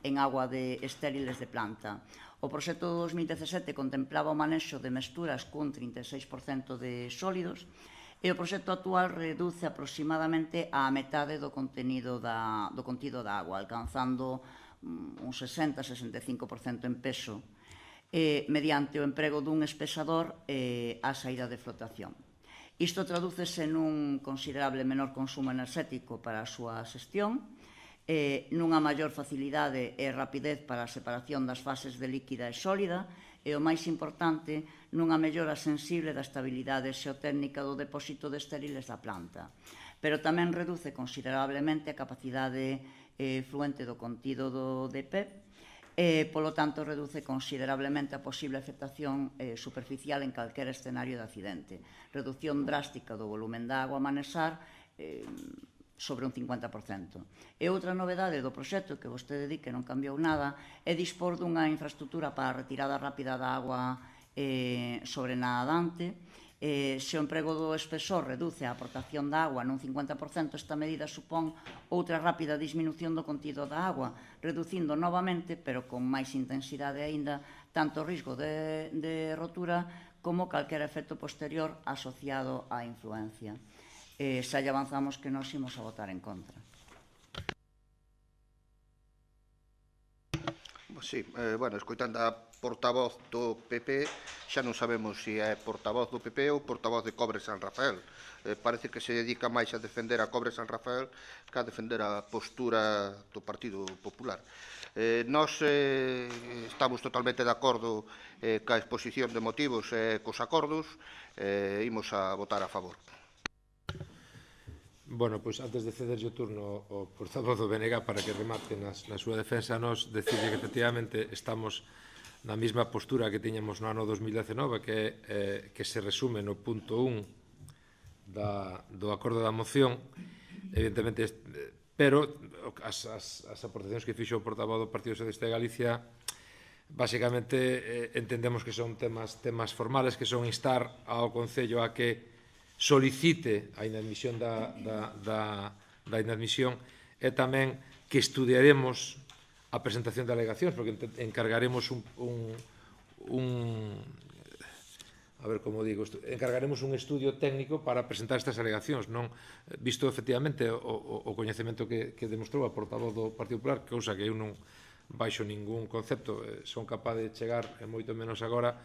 en agua de estériles de planta. O proxecto do 2017 contemplaba o manexo de mesturas cun 36% de sólidos e o proxecto actual reduce aproximadamente a metade do contido da agua, alcanzando un 60-65% en peso, mediante o emprego dun espesador á saída de flotación. Isto tradúcese nun considerable menor consumo enerxético para a súa xestión nunha maior facilidade e rapidez para a separación das fases de líquida e sólida, e o máis importante, nunha mellora sensible da estabilidade xeotécnica do depósito de estériles da planta. Pero tamén reduce considerablemente a capacidade fluente do contido do DP, e, polo tanto, reduce considerablemente a posible afectación superficial en calquera escenario de accidente. Reducción drástica do volumen da agua a manesar sobre un 50%. E outra novedade do proxecto, que vostede di que non cambiou nada, é dispor dunha infraestructura para a retirada rápida da agua sobrenadante. Se o emprego do espesor reduce a aportación da agua nun 50%, esta medida supón outra rápida disminución do contido da agua, reducindo novamente, pero con máis intensidade aínda, tanto o risco de rotura como calquera efecto posterior asociado á influencia. Xa lle avanzamos que nos imos a votar en contra.
Sí, bueno, escoitando a portavoz do PP, xa non sabemos se é portavoz do PP ou portavoz de Cobre San Rafael. Parece que se dedica máis a defender a Cobre San Rafael que a defender a postura do Partido Popular. Nós estamos totalmente de acordo ca exposición de motivos e cos acordos, imos a votar a favor.
Bueno, pois antes de cederlle o turno ao portavoz do BNG para que remate na súa defensa, nos decide que efectivamente estamos na mesma postura que tiñamos no ano 2019, que se resume no punto 1 do acordo da moción, evidentemente, pero as aportacións que fixo o portavoz do Partido Socialista de Galicia, basicamente entendemos que son temas formales, que son instar ao Concello a que solicite a inadmisión da inadmisión, e tamén que estudiaremos a presentación de alegacións, porque encargaremos encargaremos un estudio técnico para presentar estas alegacións, non visto efectivamente o coñecemento que demostrou a portavoz do Partido Popular, cousa que eu non baixo ningún concepto, son capaz de chegar, e moito menos agora.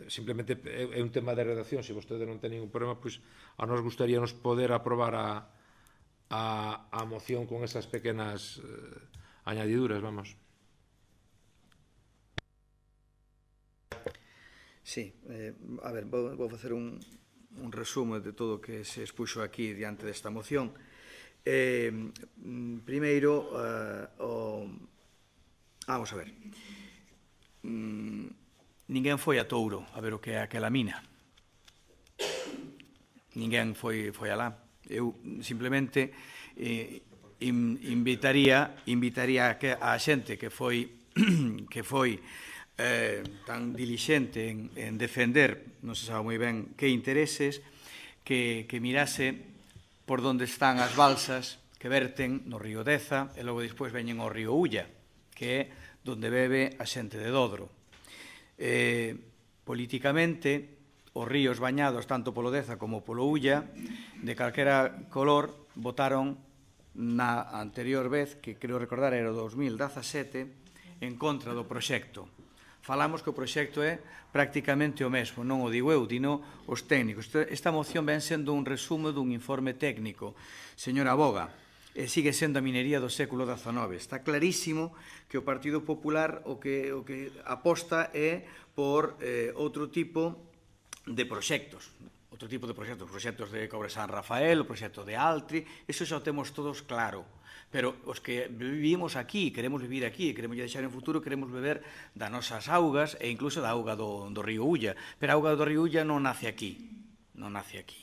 Simplemente é un tema de redacción. Se vostede non ten ningún problema, pois a nos gustaríanos poder aprobar a moción con esas pequenas añadiduras, vamos.
Sí, a ver, vou facer un resumo de todo o que se expuxo aquí diante desta moción. Primeiro, vamos a ver. Ninguén foi a Touro a ver o que é aquela mina. Ninguén foi alá. Eu simplemente invitaría a xente que foi tan dilixente en defender, non se sabe moi ben que intereses, que mirase por onde están as balsas que verten no río Deza e logo despois veñen ao río Ulla, que é onde bebe a xente de Dodro. Políticamente, os ríos bañados tanto polo Deza como polo Ulla, de calquera color, votaron na anterior vez, que creo recordar era o 2017, en contra do proxecto. Falamos que o proxecto é prácticamente o mesmo, non o digo eu, dino os técnicos. Esta moción ven sendo un resumo dun informe técnico. Señora Boga, sigue sendo a minería do século XIX. Está clarísimo que o Partido Popular o que aposta é por outro tipo de proxectos. Proxectos de Cobre San Rafael, o proxecto de Altri, iso xa o temos todos claro. Pero os que vivimos aquí, queremos vivir aquí, queremos deixar en futuro, queremos beber das nosas augas e incluso da auga do río Ulla. Pero a auga do río Ulla non nace aquí, non nace aquí.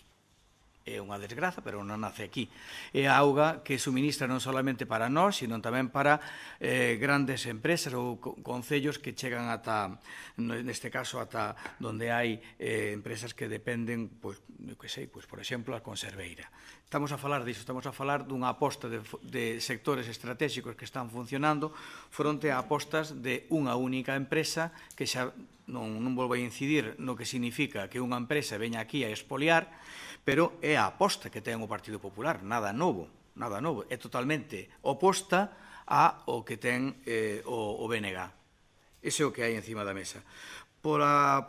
É unha desgraza, pero non nace aquí. É a auga que suministra non solamente para nós, sino tamén para grandes empresas ou concellos que chegan ata, neste caso, ata onde hai empresas que dependen, pois, que sei, pois, por exemplo, a conserveira. Estamos a falar disso, estamos a falar dunha aposta de sectores estratégicos que están funcionando fronte a apostas de unha única empresa que xa non volvo a incidir no que significa que unha empresa veña aquí a expoliar, pero é a aposta que ten o Partido Popular, nada novo, é totalmente oposta ao que ten o BNG. Ese é o que hai encima da mesa. Pola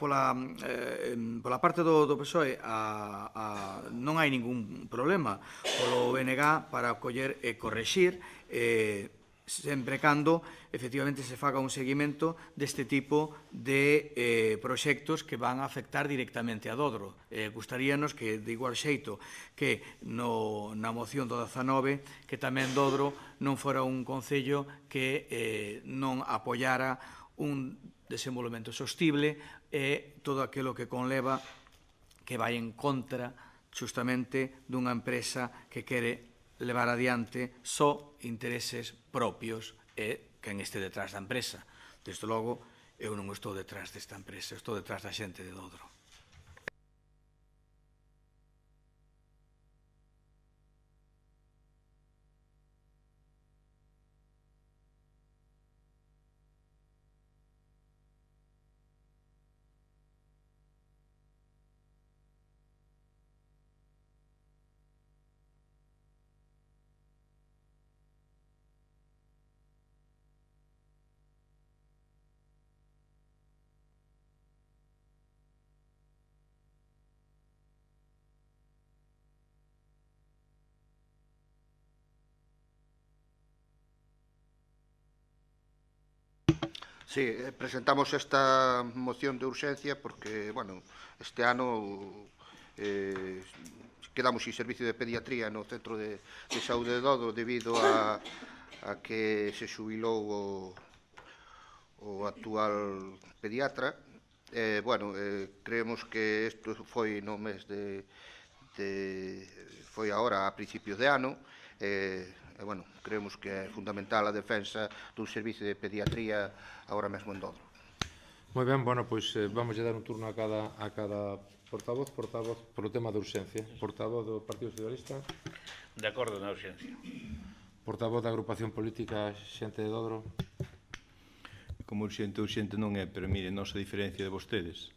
parte do PSOE non hai ningún problema polo BNG para coller e correxir sempre cando efectivamente se faga un seguimento deste tipo de proxectos que van a afectar directamente a Dodro. Gustaríanos que, de igual xeito que na moción do 19, que tamén Dodro non fora un concello que non apoiara un desenvolvemento sostible e todo aquilo que conleva que vai en contra justamente dunha empresa que quere levar adiante só intereses propios e quen este detrás da empresa. Desde logo, eu non estou detrás desta empresa, estou detrás da xente de Dodro.
Sí, presentamos esta moción de urxencia porque, bueno, este ano quedamos sin servicio de pediatría no Centro de Saúde de Dodro debido a que se xubilou o actual pediatra. Bueno, creemos que isto foi no mes foi agora a principios de ano. Bueno, creemos que é fundamental a defensa dun servicio de pediatría agora mesmo en Dodro.
Moi ben, bueno, pois vamos a dar un turno a cada portavoz polo tema da urxencia. Portavoz do Partido Socialista.
De acordo na urxencia.
Portavoz da agrupación política Xente de Dodro.
Como urxente non é, pero mire, nos a diferencia de vostedes,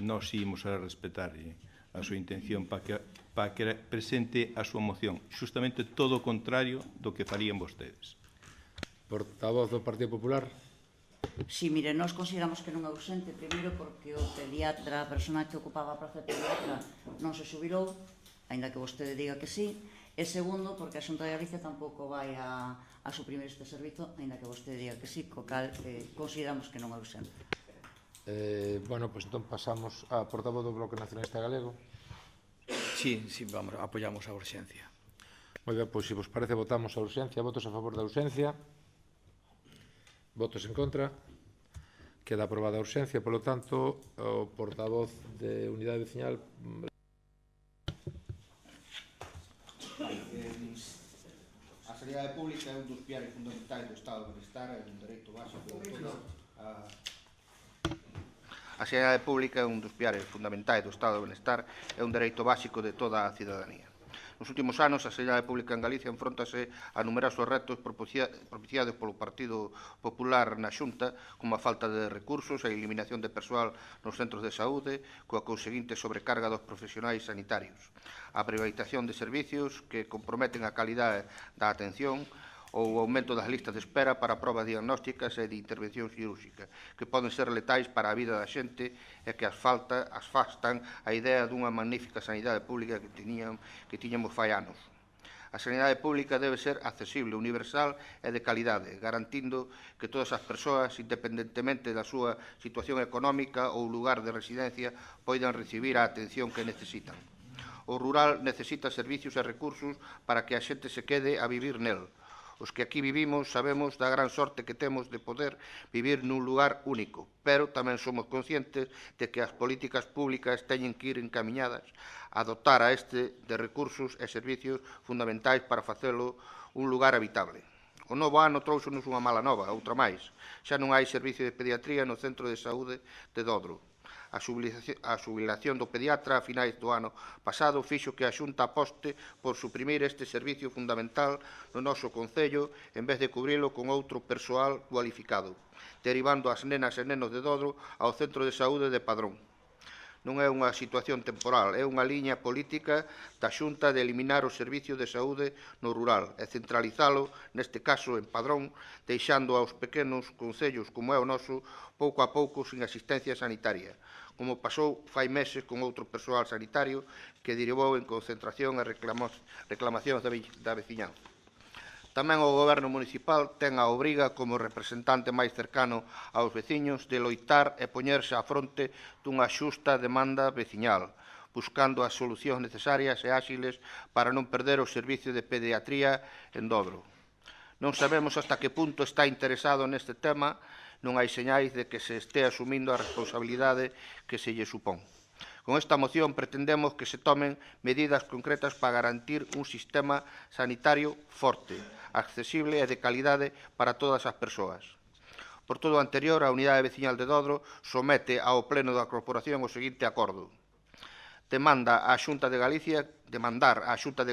nos imos a respetarlle a súa intención para que presente a súa moción. Justamente todo o contrario do que farían vostedes.
Portavoz do Partido Popular.
Si, mire, nós consideramos que non é urxente, primeiro porque o pediatra, a persona que ocupaba a praza de pediatra, non se xubilou, aínda que vostede diga que sí, e segundo, porque a Xunta de Galicia tampouco vai a suprimir este servizo, aínda que vostede diga que sí, co cal consideramos que non é urxente.
Bueno, pois entón pasamos a portavoz do Bloque Nacionalista Galego.
Sí, vamos, apoiamos a urxencia.
Moi ben, pois se vos parece votamos a urxencia. Votos a favor da urxencia. Votos en contra. Queda aprobada a urxencia, polo tanto, o portavoz de Unidade Veciñal.
A sanidade pública é un dos piares fundamentais do Estado de Benestar, é un dereito básico de toda A sanidade pública é un dos piares fundamentais do Estado de Benestar, é un dereito básico de toda a cidadanía. Nos últimos anos, a sanidade pública en Galicia enfróntase a numerosos retos propiciados polo Partido Popular na Xunta, como a falta de recursos e a eliminación de persoal nos centros de saúde, coa conseguinte sobrecarga dos profesionais sanitarios, a privatización de servicios que comprometen a calidade da atención, ou o aumento das listas de espera para probas diagnósticas e de intervención cirúrxica, que poden ser letais para a vida da xente e que asfastan a idea dunha magnífica sanidade pública que tiñamos fai anos. A sanidade pública debe ser accesible, universal e de calidade, garantindo que todas as persoas, independentemente da súa situación económica ou lugar de residencia, poidan recibir a atención que necesitan. O rural necesita servicios e recursos para que a xente se quede a vivir nel. Os que aquí vivimos sabemos da gran sorte que temos de poder vivir nun lugar único, pero tamén somos conscientes de que as políticas públicas teñen que ir encamiñadas a dotar a este de recursos e servicios fundamentais para facelo un lugar habitable. O novo ano trouxonos unha mala nova, outra máis. Xa non hai servicio de pediatría no Centro de Saúde de Dodro. A xubilación do pediatra a finais do ano pasado fixo que a Xunta aposte por suprimir este servicio fundamental no noso concello en vez de cubrilo con outro persoal cualificado, derivando as nenas e nenos de Dodro ao Centro de Saúde de Padrón. Non é unha situación temporal, é unha liña política da Xunta de eliminar o servicio de saúde no rural e centralizalo, neste caso en Padrón, deixando aos pequenos concellos como é o noso pouco a pouco sin asistencia sanitaria, como pasou fai meses con outro persoal sanitario que derivou en concentración e reclamacións da veciñanza. Tamén o Goberno municipal ten a obriga, como representante máis cercano aos veciños, de loitar e poñerse á fronte dunha xusta demanda veciñal, buscando as solucións necesarias e áxiles para non perder o servicio de pediatría en Dodro. Non sabemos hasta que punto está interesado neste tema, non hai señais de que se este asumindo a responsabilidade que se lle supón. Con esta moción pretendemos que se tomen medidas concretas para garantir un sistema sanitario forte, accesible e de calidade para todas as persoas. Por todo o anterior, a Unidade Veciñal de Dodro somete ao Pleno da Corporación o seguinte acordo. Demandar á Xunta de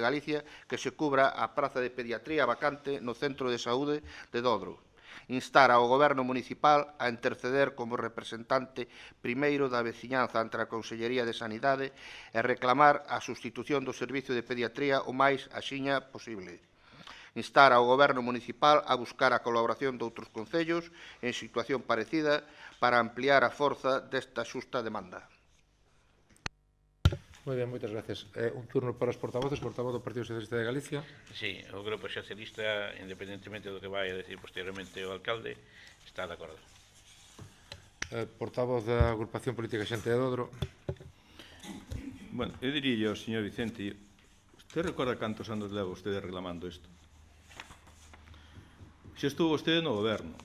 Galicia que se cubra a praza de pediatría vacante no Centro de Saúde de Dodro. Instar ao Goberno municipal a interceder como representante primeiro da veciñanza ante a Consellería de Sanidade e reclamar a sustitución do servicio de pediatría o máis axiña posible. Instar ao Goberno municipal a buscar a colaboración de outros concellos en situación parecida para ampliar a forza desta xusta demanda.
Moi ben, moitas gracias. Un turno para os portavoces, portavoz do Partido Socialista de Galicia.
Sí, o Grupo Socialista, independentemente do que vai a decir posteriormente o alcalde, está de acordo.
Portavoz da Agrupación Política Xente de Dodro.
Bueno, eu diría ao señor Vicente, usted recorda cantos anos leva usted reclamando isto? Se estuvo vostede no goberno,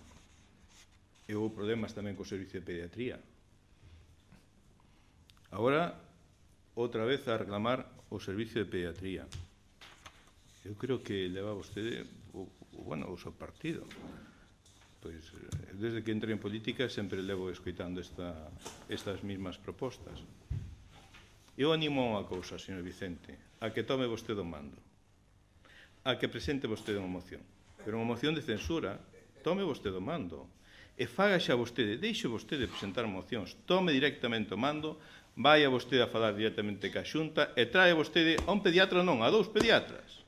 e houve problemas tamén co servicio de pediatría. Agora, outra vez a reclamar o servicio de pediatría. Eu creo que leva vostede o seu partido. Pois, desde que entrei en política sempre levo escoitando estas mismas propostas. Eu animo a unha cousa, señor Vicente, a que tome vostede o mando, a que presente vostede unha moción. Pero unha moción de censura, tome vostede o mando. E faga xa vostede, deixe vostede presentar mocións, tome directamente o mando, vai a vostede a falar directamente ca Xunta e trae vostede a un pediatra non, a 2 pediatras.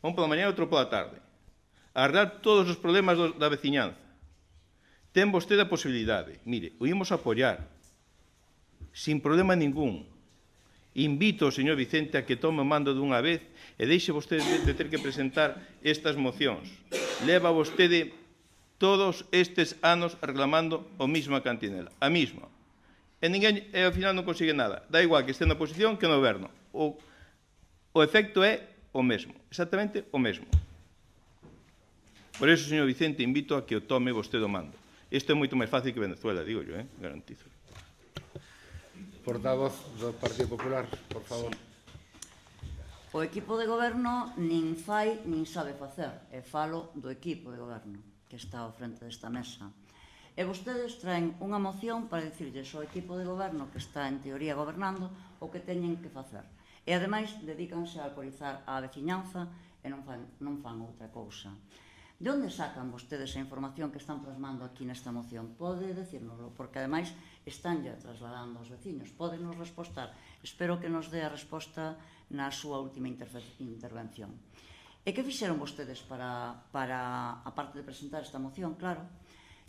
Un pola mañá e outro pola tarde. A arreglar todos os problemas da veciñanza. Ten vostede a posibilidade. Mire, o imos apoiar. Sin problema ningún. Invito ao señor Vicente a que tome o mando dunha vez e deixe vostede de ter que presentar estas mocións. Leva vostede todos estes anos reclamando o mesma cantinela. A mesma. E ninguén, ao final, non consigue nada. Da igual que este na oposición que no goberno. O efecto é o mesmo. Exactamente o mesmo. Por iso, señor Vicente, invito a que o tome vostede o mando. Isto é moito máis fácil que Venezuela, digo yo, garantizo.
Portavoz do Partido Popular, por favor.
O equipo de goberno nin fai nin sabe facer. E falo do equipo de goberno que está ao frente desta mesa. E vostedes traen unha moción para dicirlles ao equipo de goberno que está en teoría gobernando o que teñen que facer. E ademais dedícanse a alcoholizar a veciñanza e non fan outra cousa. De onde sacan vostedes a información que están plasmando aquí nesta moción? Pode decírnoslo, porque ademais están ya trasladando aos veciños. Pódenos respostar. Espero que nos dé a resposta na súa última intervención. E que fixeron vostedes para, aparte de presentar esta moción, claro,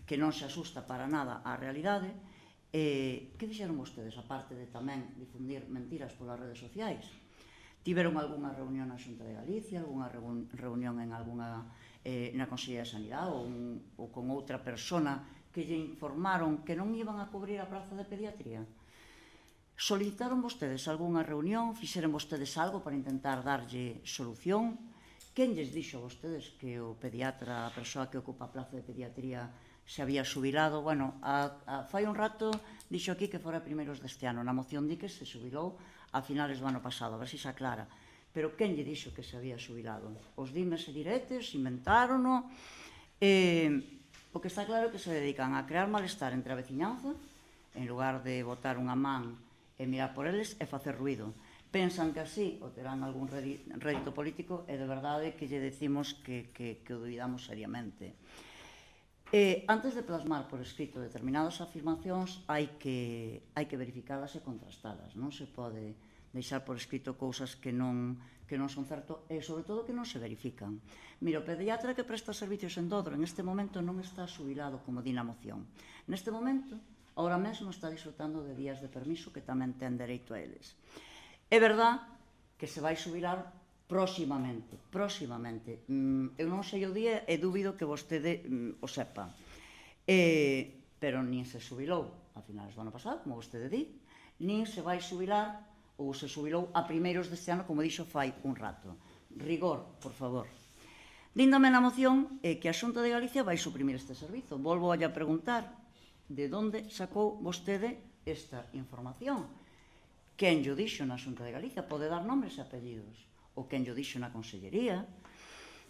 que non se asusta para nada á realidade, que fixeron vostedes, aparte de tamén difundir mentiras polas redes sociais? Tiveron algunha reunión na Xunta de Galicia, algunha reunión en algunha na Consellería de Sanidade ou con outra persona que lle informaron que non iban a cubrir a praza de pediatría? Solicitaron vostedes algunha reunión? Fixeron vostedes algo para intentar darlle solución? Quen lles dixo a vostedes que o pediatra, a persoa que ocupa a plaza de pediatría, se había xubilado? Bueno, fai un rato dixo aquí que fora primeiros deste ano. Na moción di que se xubilou a finales do ano pasado, a ver se se aclara. Pero quen lle dixo que se había xubilado? Os dimes e diretes, inventárono. O que está claro é que se dedican a crear malestar entre a veciñanza, en lugar de botar unha man e mirar por eles e facer ruido. Pensan que así o terán algún rédito político e de verdade que lle decimos que o dubidamos seriamente. Antes de plasmar por escrito determinadas afirmacións hai que verificalas e contrastalas. Non se pode deixar por escrito cousas que non son certo e, sobre todo, que non se verifican. Mira, o pediatra que presta servicios en Dodro en este momento non está xubilado, como di na moción. Neste momento, ahora mesmo está disfrutando de días de permiso que tamén ten dereito a eles. É verdad que se vai xubilar próximamente. Eu non sei o día e dúbido que vostede o sepa. Pero nin se xubilou a finales do ano pasado, como vostede di, nin se vai xubilar ou se xubilou a primeiros deste ano, como dixo fai un rato. Rigor, por favor. Díndame na moción que a Xunta de Galicia vai suprimir este servizo. Volvo a preguntar de onde sacou vostede esta información. Quen llo dixo na Xunta de Galicia? Pode dar nombres e apellidos. Ou quen llo dixo na Consellería.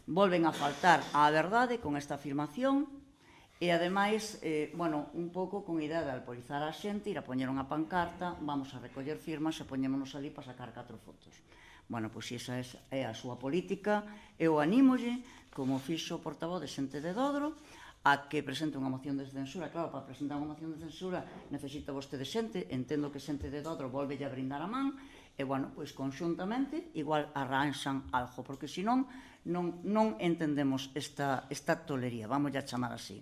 Volven a faltar á verdade con esta afirmación e, ademais, un pouco con idea de alporizar a xente, ir a poñer unha pancarta, vamos a recoller firmas e poñémonos ali para sacar 4 fotos. Bueno, pois esa é a súa política. Eu anímolle, como fixo o portavoz de Xente de Dodro, a que presente unha moción de censura. Claro, para presentar unha moción de censura necesita vostede xente, entendo que Xente de Dodro volvelle a brindar a man, e, pois conxuntamente, igual arranxan algo, porque senón non entendemos esta tolería, vamos a chamar así.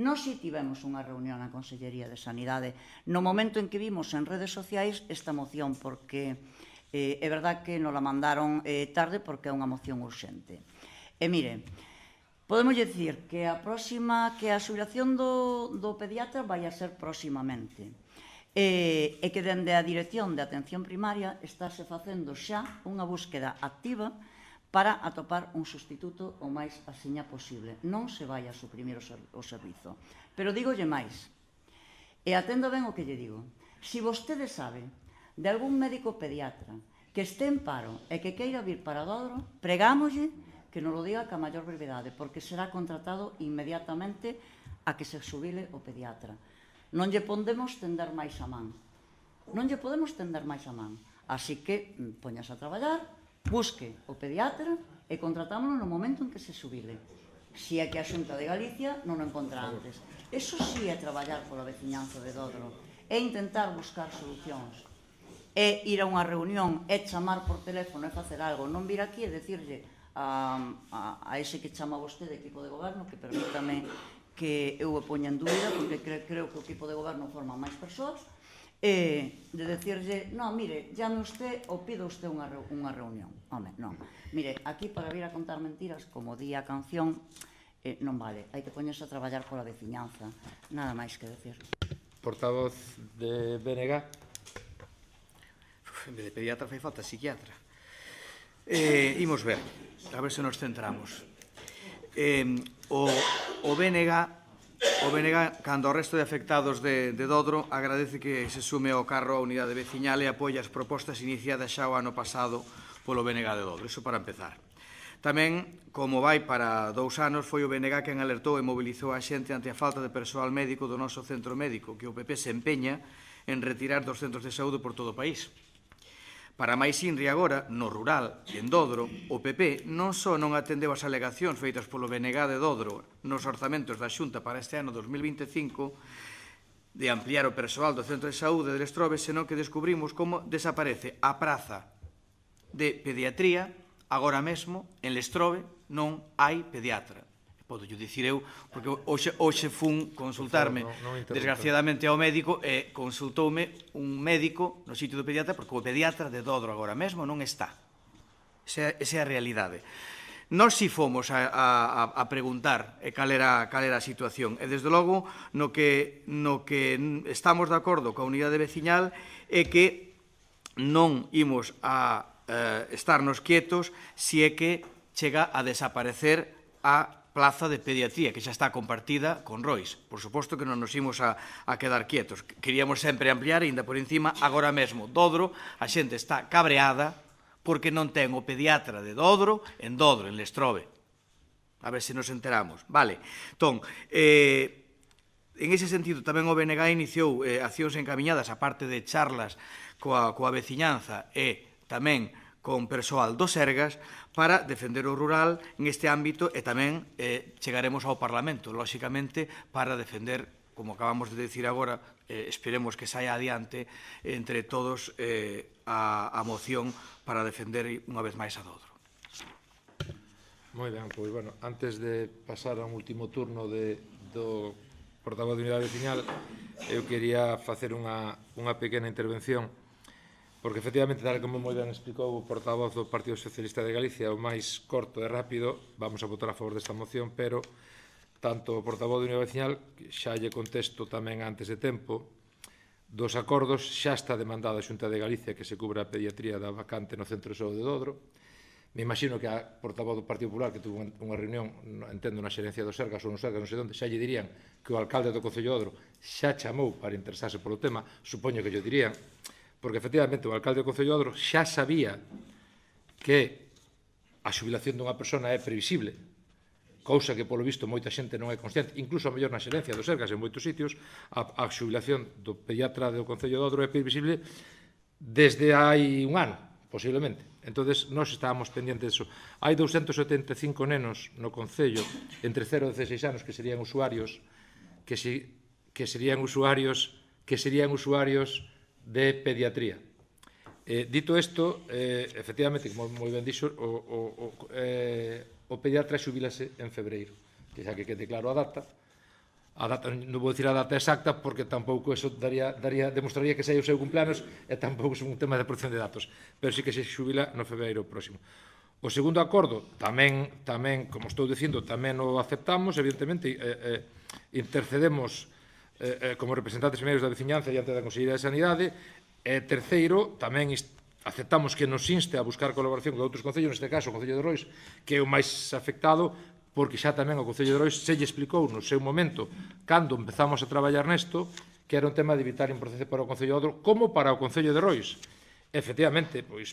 Nós si tivemos unha reunión na Consellería de Sanidade no momento en que vimos en redes sociais esta moción, porque é verdad que nos la mandaron tarde porque é unha moción urxente. E mire, podemos dicir que a xubilación do pediatra vai a ser próximamente. E que dende a Dirección de Atención Primaria estáse facendo xa unha búsqueda activa para atopar un sustituto o máis axiña posible. Non se vai a suprimir o servizo. Pero dígolle máis, e atendo ben o que lle digo, se vostede sabe de algún médico pediatra que este en paro e que queira vir para Dodro, pregámoslle que nos lo diga ca maior brevedade, porque será contratado inmediatamente a que se xubile o pediatra. Non lle podemos tender máis a man. Así que poñase a traballar, busque o pediatra e contratámoslo no momento en que se xubile. Si é que a Xunta de Galicia non o encontra antes. Eso sí é traballar pola veciñanza de Dodro, é intentar buscar solucións, é ir a unha reunión, é chamar por teléfono, é facer algo, non vir aquí e decirlle a ese que chama vostede equipo de goberno, que permítame que eu o poña en dúbida, porque creo que o equipo de goberno forma máis persoas, de decirlle, non, mire, llame usted ou pida usted unha reunión. Home, non. Mire, aquí para vir a contar mentiras, como di a canción, non vale. Hai que poñerse a traballar pola veciñanza. Nada máis que decir.
Portavoz de BNG.
En vez de pediatra fai falta psiquiatra. Imos ver, a ver se nos centramos. O BNG, cando o resto de afectados de Dodro, agradece que se sume ao carro a unidade veciñal e apoia as propostas iniciadas xa o ano pasado polo BNG de Dodro. Iso para empezar. Tamén, como vai para 2 anos, foi o BNG quen alertou e mobilizou a xente ante a falta de persoal médico do noso centro médico, que o PP se empeña en retirar dos centros de saúde por todo o país. Para máis inri agora, no rural, en Dodro, o PP non só non atendeu as alegacións feitas polo BNG de Dodro nos orzamentos da Xunta para este ano 2025 de ampliar o persoal do centro de saúde de Lestrobe, senón que descubrimos como desaparece a praza de pediatría. Agora mesmo, en Lestrobe, non hai pediatra. Podo dicir eu, porque hoxe fun consultarme desgraciadamente ao médico e consultoume un médico no sitio do pediatra porque o pediatra de Dodro agora mesmo non está. Esa é a realidade. Nós si fomos a preguntar cal era a situación e desde logo no que estamos de acordo coa unidade veciñal é que non imos a estarnos quietos si é que chega a desaparecer a plaza de pediatría, que xa está compartida con Rois. Por suposto que non nos imos a quedar quietos. Queríamos sempre ampliar, ainda por encima, agora mesmo Dodro, a xente está cabreada porque non ten o pediatra de Dodro, en Lestrobe. A ver se nos enteramos. Vale. Entón, en ese sentido, tamén o BNG iniciou accións encamiñadas, aparte de charlas coa veciñanza e tamén con persoal do Sergas, para defender o rural en este ámbito e tamén chegaremos ao Parlamento, lóxicamente, para defender, como acabamos de decir agora, esperemos que saia adiante entre todos a moción para defender unha vez máis a Dodro.
Moi ben, pois, bueno, antes de pasar a un último turno do portavoz de unidade veciñal, eu quería facer unha pequena intervención porque efectivamente, tal como moi ben explicou o portavoz do Partido Socialista de Galicia, o máis corto e rápido, vamos a votar a favor desta moción, pero tanto o portavoz do Unión Veciñal, xa lle contesto tamén antes de tempo, dos acordos xa está demandada a Xunta de Galicia que se cubra a pediatría da vacante no Centro de Saúde de Dodro. Me imagino que a portavoz do Partido Popular que tuvo unha reunión, entendo, na xerencia do Sergas ou no Sergas, non sei onde, xa lle dirían que o alcalde do Concello de Odro xa chamou para interesarse polo tema, supoño que lle dirían, porque efectivamente o alcalde do Concello de Odro xa sabía que a xubilación dunha persona é previsible, cousa que polo visto moita xente non é consciente, incluso a mellor na xerencia do Sergas en moitos sitios, a xubilación do pediatra do Concello de Odro é previsible desde hai un ano, posiblemente. Entonces, nós estábamos pendientes disso. Hai 275 nenos no Concello entre 0 e 16 anos que serían usuarios de pediatría. Dito isto, efectivamente, como moi ben dixo, o pediatra xubilase en febreiro, que xa que quede claro a data, non vou dicir a data exacta porque tampouco eso demostraría que sei o seu cumpleanos e tampouco é un tema de protección de datos, pero sí que se xubila no febreiro próximo. O segundo acordo, tamén, como estou dicindo, tamén o aceptamos, evidentemente, intercedemos como representantes primeiros da veciñanza diante da Consellería de Sanidade, e terceiro, tamén aceptamos que nos inste a buscar colaboración con outros concellos, neste caso o Concello de Rois, que é o máis afectado, porque xa tamén o Concello de Rois se lle explicou no seu momento, cando empezamos a traballar nesto, que era un tema de vital importancia para o Concello de Odro, como para o Concello de Rois. Efectivamente, pois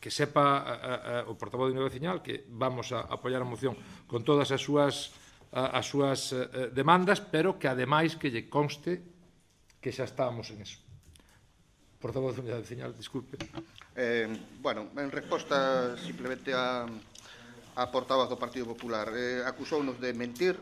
que sepa o portavoz do Unión Veciñal que vamos a apoiar a moción con todas as súas demandas, pero que ademais que lle conste que xa estábamos en eso. Portavoz da Unidade Veciñal, disculpe.
Bueno, en resposta simplemente a portavoz do Partido Popular, acusounos de mentir.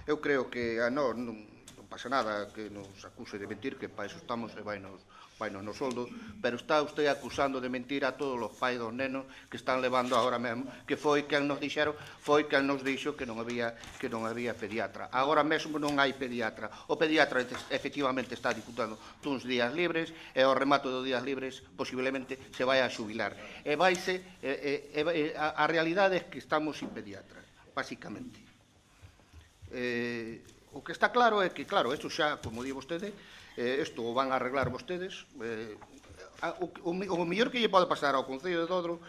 Eu creo que non pasa nada que nos acuse de mentir, que para eso estamos e vai nos no soldo, pero está usted acusando de mentir a todos os pais dos nenos que están levando agora mesmo, que foi quen nos dixo que non había pediatra. Agora mesmo non hai pediatra. O pediatra efectivamente está disfrutando duns días libres e ao remato dos días libres posiblemente se vai a xubilar. A realidade é que estamos sin pediatra, basicamente. O que está claro é que, claro, isto xa, como di vostede, isto o van a arreglar vostedes. O mellor que lle pode pasar ao Concello de Dodro,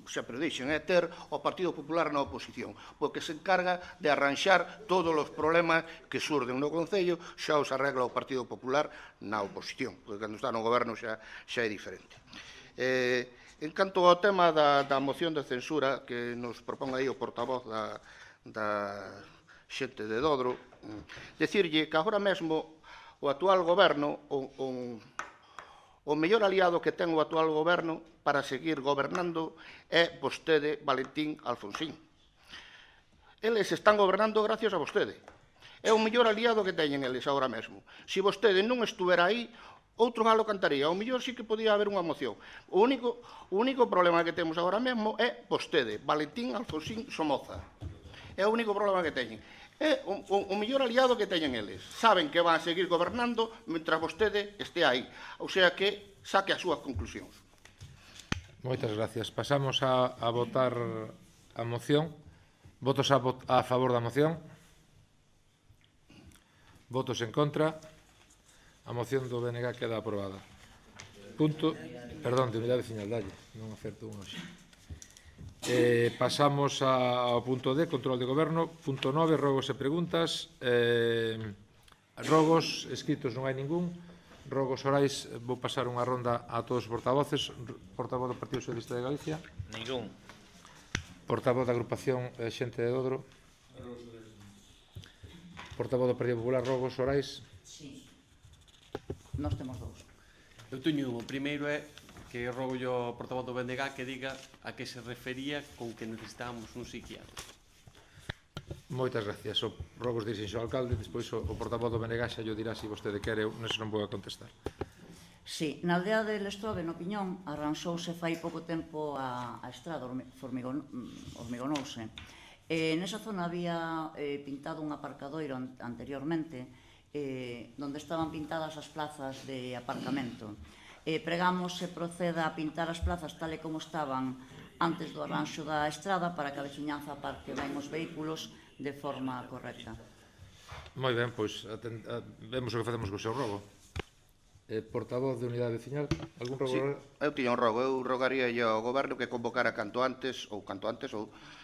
sempre dixen, é ter o Partido Popular na oposición, porque se encarga de arranxar todos os problemas que surden no Concello, xa os arregla o Partido Popular na oposición, porque cando está no goberno xa é diferente. En canto ao tema da moción de censura que nos propón aí o portavoz da xente de Dodro, decirlle que agora mesmo o actual goberno, o mellor aliado que ten o actual goberno para seguir gobernando é vostede, Valentín Alfonsín. Eles están gobernando gracias a vostede. É o mellor aliado que teñen eles agora mesmo. Se vostede non estuvera aí, outro galo cantaría. O mellor sí que podía haber unha moción. O único problema que temos agora mesmo é vostede, Valentín Alfonsín Somoza. É o único problema que teñen. É o mellor aliado que teñen eles. Saben que van a seguir gobernando mentras vostede este aí. O sea que saque as súas conclusións.
Moitas gracias. Pasamos a votar a moción. Votos a favor da moción. Votos en contra. A moción do BNG queda aprobada. Perdón, de Unidade Veciñal, dalle. Non acerto un hoxe. Pasamos ao punto D, control de goberno. Punto 9, rogos e preguntas. Rogos escritos non hai ningún. Rogos orais, vou pasar unha ronda a todos os portavoces. Portavoz do Partido Socialista de Galicia.
Ningún.
Portavoz da agrupación Xente de Dodro. Portavoz do Partido Popular, rogos orais.
Sí. Nós temos dous.
Eu teño un. O primeiro é que rogo ao portavoz do BNG que diga a que se refería con que necesitábamos un psiquiatra.
Moitas gracias. O rogos dirixen ao alcalde, despois o portavoz do BNG xa llo dirá se vostede quere, eu non vou a contestar.
Sí, na aldea de Lestove, no Piñón, arranxouse fai pouco tempo a estrada, hormigonouse. Nesa zona había pintado un aparcadoiro anteriormente, onde estaban pintadas as plazas de aparcamento. pregamos se proceda a pintar as plazas tal e como estaban antes do arranxo da estrada para que a veciñanza aparque ben os vehículos de forma correcta.
Moi ben, pois vemos o que facemos co seu rogo. Portavoz de Unidade Veciñal, algún rogo?
Sí, eu tiña un rogo, eu rogaría ao Goberno que convocara canto antes ou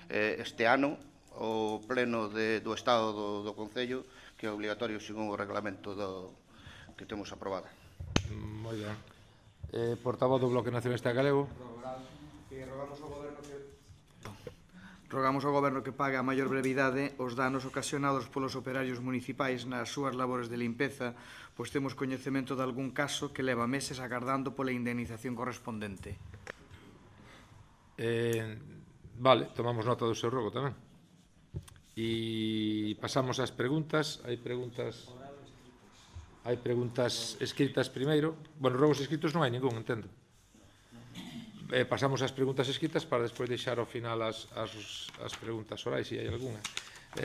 este ano o pleno do Estado do Concello, que é obligatorio segundo o reglamento que temos aprobado.
Moi ben. Portavoz do Bloque Nacionalista Galego.
Rogamos ao Goberno que pague a maior brevidade os danos ocasionados polos operarios municipais nas súas labores de limpeza, pois temos coñecemento de algún caso que leva meses agardando pola indemnización correspondente.
Vale, tomamos nota do seu rogo tamén. E pasamos ás preguntas. Hai preguntas escritas primeiro. Bueno, rogos escritos non hai ningún, entendo. Pasamos ás preguntas escritas para despois deixar ao final as preguntas orais, se hai algunha.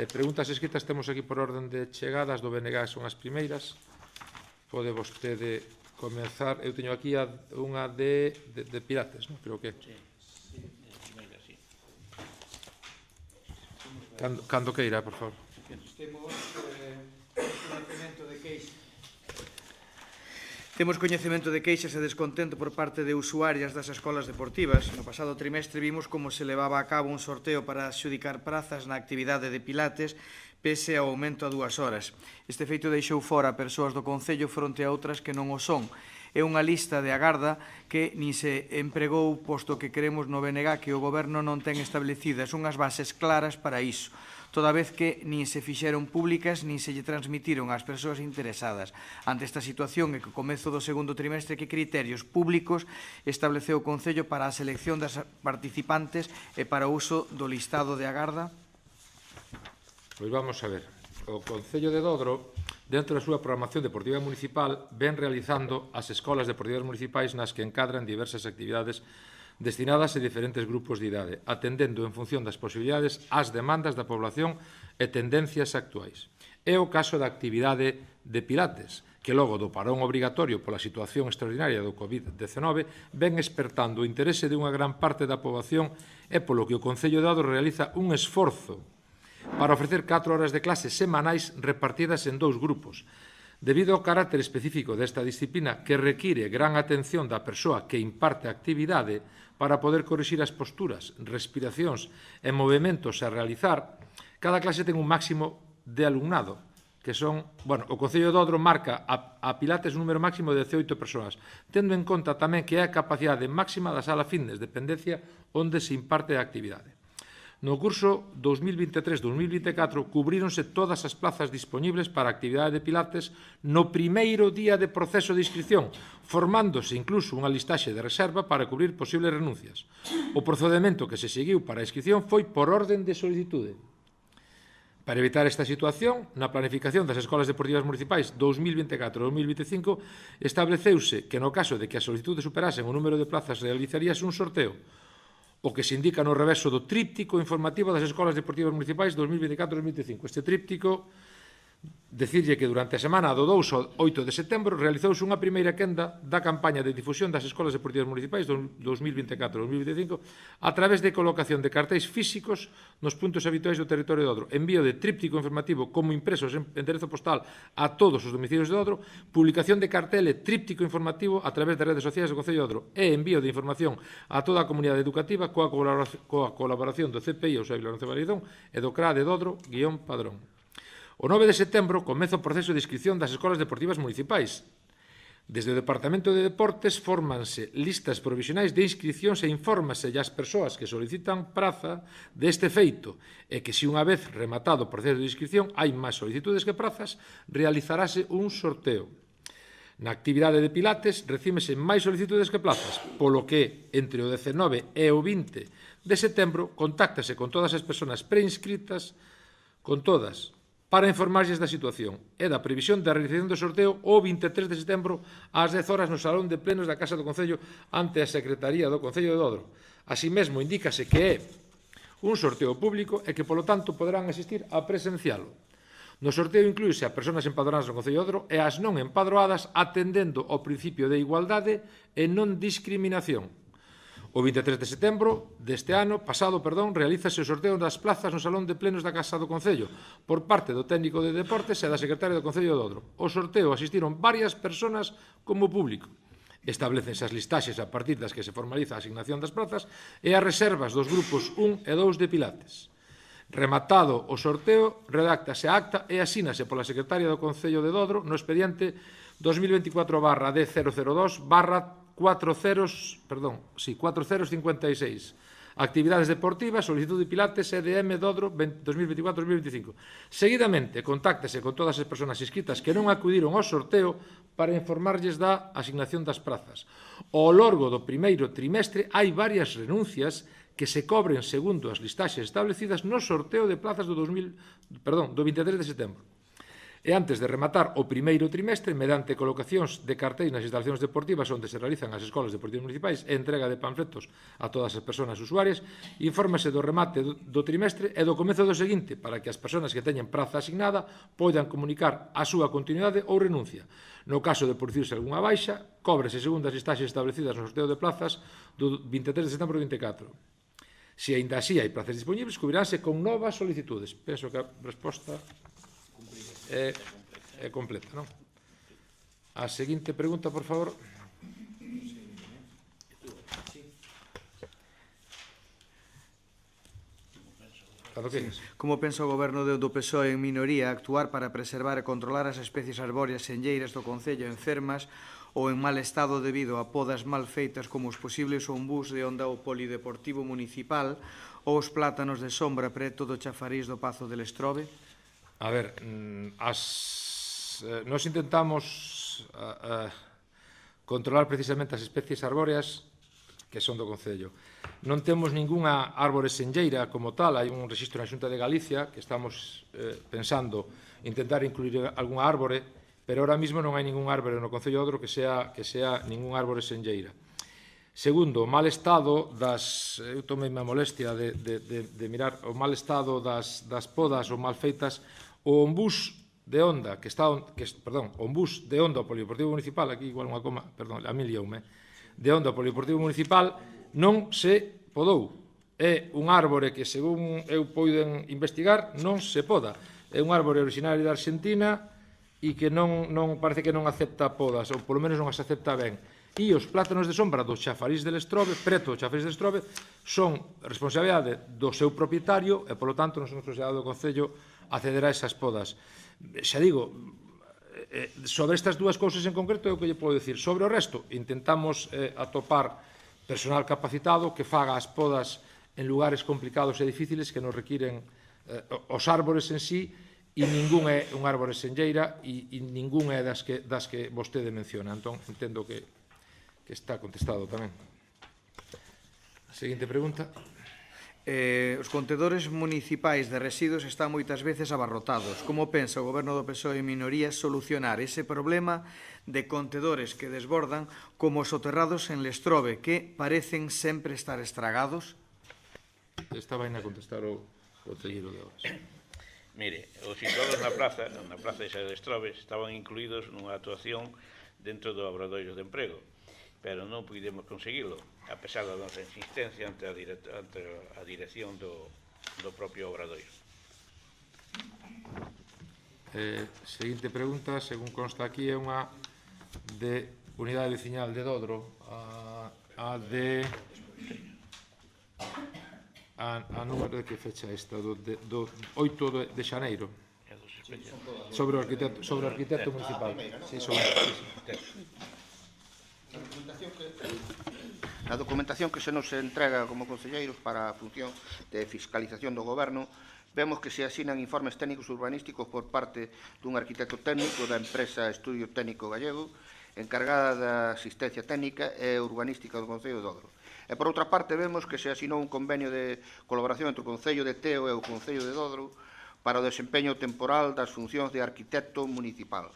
Preguntas escritas temos aquí por orden de chegadas do BNG, son as primeiras. Pode vostede comenzar. Eu teño aquí unha de Pilates, non? Creo que...
Sí, de primeira, sí.
Cando queira, por favor.
Temos coñecemento de queixas e descontento por parte de usuarias das escolas deportivas. No pasado trimestre vimos como se levaba a cabo un sorteo para adxudicar prazas na actividade de Pilates pese ao aumento a 2 horas. Este feito deixou fora persoas do Concello fronte a outras que non o son. É unha lista de agarda que nin se empregou, posto que queremos no BNG que o Goberno non ten establecidas unhas bases claras para iso, toda vez que nin se fixeron públicas nin se lle transmitiron ás persoas interesadas. Ante esta situación e que o comezo do segundo trimestre, que criterios públicos estableceu o Concello para a selección das participantes e para o uso do listado de agarda?
Pois vamos a ver. O Concello de Dodro, dentro da súa programación deportiva municipal, ven realizando as escolas deportivas municipais nas que encadran diversas actividades destinadas a diferentes grupos de idade, atendendo en función das posibilidades ás demandas da población e tendencias actuais. É o caso da actividade de Pilates, que logo do parón obrigatorio pola situación extraordinaria do COVID-19 ven espertando o interese de unha gran parte da poboación e polo que o Concello de Dodro realiza un esforzo para ofrecer 4 horas de clases semanais repartidas en 2 grupos. Debido ao carácter específico desta disciplina que require gran atención da persoa que imparte a actividade para poder corrixir as posturas, respiracións e movementos a realizar, cada clase ten un máximo de alumnado, que son, o Concello de Dodro marca a Pilates un número máximo de 18 persoas, tendo en conta tamén que é a capacidade máxima da sala fitness, dependencia onde se imparte a actividade. No curso 2023-2024 cubríronse todas as plazas dispoñibles para a actividade de Pilates no primeiro día de proceso de inscripción, formándose incluso unha listaxe de reserva para cubrir posibles renuncias. O procedimento que se seguiu para a inscripción foi por orden de solicitude. Para evitar esta situación, na planificación das escolas deportivas municipais 2024-2025 estableceuse que no caso de que as solicitudes superasen o número de plazas realizaríase un sorteo, o que se indica no reverso do tríptico informativo das escolas deportivas municipais 2024-2025. Este tríptico, decirlle que durante a semana do 2 ao 8 de setembro realizouse unha primeira quenda da campaña de difusión das escolas deportivas municipais 2024-2025 a través de colocación de cartéis físicos nos puntos habituais do territorio de Dodro, envío de tríptico informativo como impresos en enderezo postal a todos os domicilios de Dodro, publicación de cartel e tríptico informativo a través de redes sociais do Concello de Dodro e envío de información a toda a comunidade educativa coa colaboración do CPI, o Xavier Lorenzo Validón, e do CRA de Dodro-Padrón. O 9 de setembro comeza o proceso de inscripción das escolas deportivas municipais. Desde o Departamento de Deportes fórmanse listas provisionais de inscripcións e infórmase ás persoas que solicitan praza deste feito e que, se unha vez rematado o proceso de inscripción hai máis solicitudes que prazas, realizarase un sorteo. Na actividade de Pilates recíbese máis solicitudes que plazas, polo que, entre o 19 e o 20 de setembro, contáctase con todas as persoas preinscritas, con todas, para informarlles da situación e da previsión da realización do sorteo o 23 de setembro ás 10 horas no Salón de Plenos da Casa do Concello ante a Secretaría do Concello de Dodro. Así mesmo, indícase que é un sorteo público e que, polo tanto, poderán asistir a presencialo. No sorteo incluíse a persoas empadronadas no Concello de Odro e as non empadroadas atendendo ao principio de igualdade e non discriminación. O 23 de setembro deste ano, pasado, realízase o sorteo das plazas no Salón de Plenos da Casa do Concello por parte do técnico de deportes e da secretaria do Concello de Odro. O sorteo asistiron varias persoas como público. Establecense as listaxes a partir das que se formaliza a asignación das plazas e as reservas dos grupos 1 e 2 de Pilates. Rematado o sorteo, redáctase a acta e asínase pola secretaria do Concello de Dodro no expediente 2024/D002/4056. Actividades deportivas, solicitud de Pilates, EDM Dodro 2024-2025. Seguidamente, contáctese con todas as persoas inscritas que non acudiron ao sorteo para informarlles da asignación das prazas. Ao longo do primeiro trimestre hai varias renuncias que se cobren segundo as listaxes establecidas no sorteo de plazas do 23 de setembro. E antes de rematar o primeiro trimestre, mediante colocacións de cartéis nas instalacións deportivas onde se realizan as escolas deportivas municipais e entrega de panfletos a todas as persoas usuarias, infórmase do remate do trimestre e do comezo do seguinte para que as persoas que teñen praza asignada poidan comunicar a súa continuidade ou renuncia. No caso de producirse algunha baixa, cóbrese segundo as listaxes establecidas no sorteo de plazas do 23 de setembro do 24. Se aínda así hai plazas disponibles, cubriránse con novas solicitudes. Penso que a resposta é completa, non? A seguinte pregunta, por favor.
Como pensa o Goberno do PSOE en minoría actuar para preservar e controlar as especies arbóreas senlleiras do Concello enfermas ou en mal estado debido a podas mal feitas como os posibles ombús de onda ao polideportivo municipal ou os plátanos de sombra preto do chafariz do Pazo del Estrobe?
A ver, nós intentamos controlar precisamente as especies arbóreas que son do Concello. Non temos ningunha árbore senlleira como tal, hai un rexistro na Xunta de Galicia que estamos pensando intentar incluir algunha árbore, pero ahora mismo non hai ningún árbore no Concello de Odro que sea ningún árbore senlleira. Segundo, o mal estado das... Eu tomei a molestia de mirar o mal estado das podas ou mal feitas. O ombús de onda ombús de onda ao Polideportivo Municipal, aquí igual unha coma, perdón, a mí lioume, de onda ao Polideportivo Municipal non se podou. É un árbore que, según eu poiden investigar, non se poda. É un árbore originario da Argentina e que parece que non acepta podas, ou polo menos non as acepta ben. E os plátanos de sombra do chafariz del Estrobe, preto do chafariz del Estrobe, son responsabilidade do seu propietario e, polo tanto, non son responsabilidade do Concello acceder a esas podas. Xa digo, sobre estas dúas cousas en concreto é o que lle podo dicir. Sobre o resto, intentamos atopar personal capacitado que faga as podas en lugares complicados e difíciles que nos requiren os árbores en sí, e ningún é un árbore senlleira e ningún é das que vostede menciona. Entón, entendo que está contestado tamén. A seguinte pregunta.
Os contedores municipais de residuos están moitas veces abarrotados. Como pensa o Goberno do PSOE en minoría solucionar ese problema de contedores que desbordan como os soterrados en Lestrobe, que parecen sempre estar estragados?
Estaba aí a contestar o concelleiro de Obras.
Mire, os situados na praza de Xa de Estrobes, estaban incluídos nunha actuación dentro do obradoiro de emprego, pero non pudemos conseguilo, a pesar da nosa insistencia ante a dirección do propio obradoiro.
Seguinte pregunta, según consta aquí, é unha de Unidade Veciñal de Dodro, a número de que fecha esta, do 8 de xaneiro, sobre o arquitecto municipal.
A documentación que se nos entrega como concelleiros para a función de fiscalización do Goberno, vemos que se asinan informes técnicos urbanísticos por parte dun arquitecto técnico da empresa Estudio Técnico Gallego, encargada da asistencia técnica e urbanística do Concello de Dodro. E, por outra parte, vemos que se asinou un convenio de colaboración entre o Concello de Teo e o Concello de Dodro para o desempeño temporal das funcións de arquitecto municipal,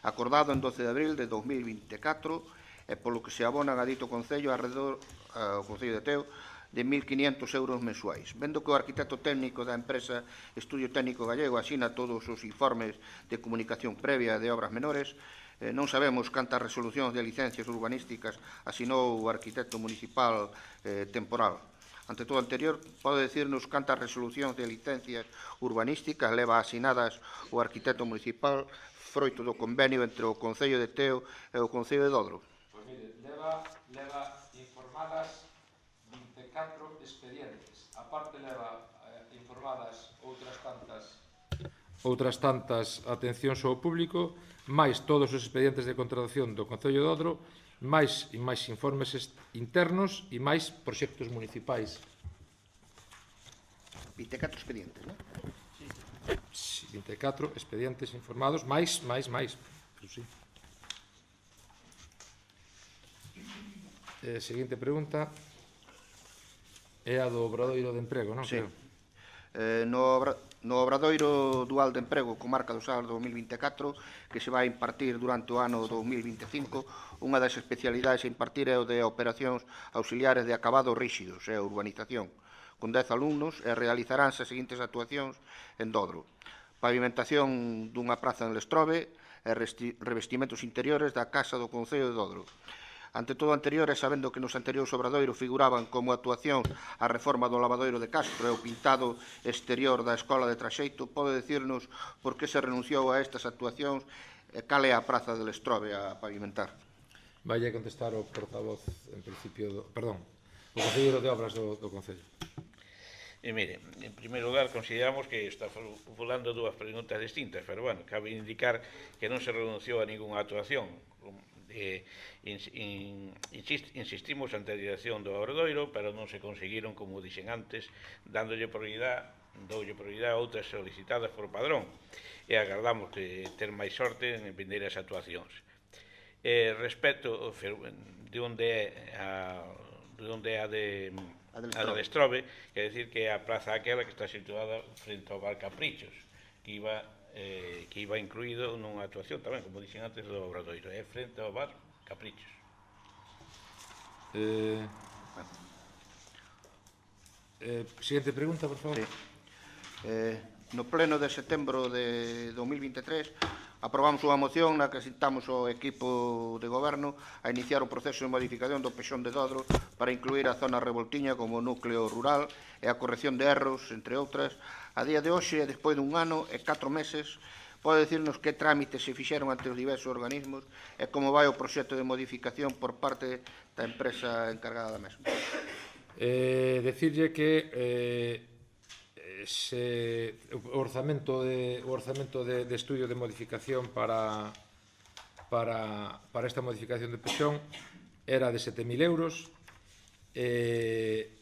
acordado en 12 de abril de 2024, e polo que se abonan a dito Concello ao Concello de Teo de 1.500 euros mensuais. Vendo que o arquitecto técnico da empresa Estudio Técnico Gallego asina todos os informes de comunicación previa de obras menores, non sabemos cantas resolucións de licencias urbanísticas asinou o arquitecto municipal temporal. Ante todo o anterior, pode decirnos cantas resolucións de licencias urbanísticas leva asinadas o arquitecto municipal froito do convenio entre o Concello de Teo e o Concello de Dodro?
Pois mire, leva informadas 24 expedientes. A parte leva informadas outras tantas atencións ao público, máis todos os expedientes de contratación do Concello de Dodro, máis informes internos e máis proxectos municipais.
24 expedientes, non?
Sí, 24 expedientes informados, máis, pero sí. Seguinte pregunta é a do Obradoiro de Emprego, non?
Sí. No Obradoiro Dual de Emprego Comarca do Sar 2024, que se vai impartir durante o ano 2025, unha das especialidades a impartir é o de operacións auxiliares de acabados ríxidos e urbanización, con 10 alumnos, e realizaránse as seguintes actuacións en Dodro: pavimentación dunha praza en Lestrobe e revestimentos interiores da Casa do Concello de Dodro. Ante todo o anterior, e sabendo que nos anteriores obradoiros figuraban como actuación a reforma do lavadoiro de Castro e o pintado exterior da Escola de Traxeito, pode decirnos por que se renunciou a estas actuacións e cal é a praza de Lestrobe a pavimentar?
Vai a contestar o portavoz, en principio, o concelleiro de obras do Concello.
E mire, en primeiro lugar, consideramos que está formulando dúas preguntas distintas, pero, bueno, cabe indicar que non se renunciou a ninguna actuación. Insistimos ante a dirección do Obradoiro, pero non se conseguiron, como dixen antes, doulle prioridade a outras solicitadas por Padrón, e agardamos ter máis sorte en vindeiras actuacións. Respecto de onde é a de Lestrobe, quer decir que é a praza aquela que está situada frente ao bar Caprichos, que iba incluído nunha actuación tamén, como dixen antes, do Obradoiro, é frente ao bar Caprichos.
Siguiente pregunta, por favor.
Sí. No pleno de setembro de 2023 aprobamos unha moción na que citamos o equipo de goberno a iniciar o proceso de modificación do Pexón de Dodro para incluir a zona Revoltiña como núcleo rural e a corrección de erros, entre outras. A día de hoxe, despois dun ano e 4 meses, pode dicirnos que trámites se fixeron ante os diversos organismos e como vai o proxecto de modificación por parte da empresa encargada da mesma?
Decirlle que o orzamento de estudio de modificación para esta modificación de Pexón era de 7.000 euros.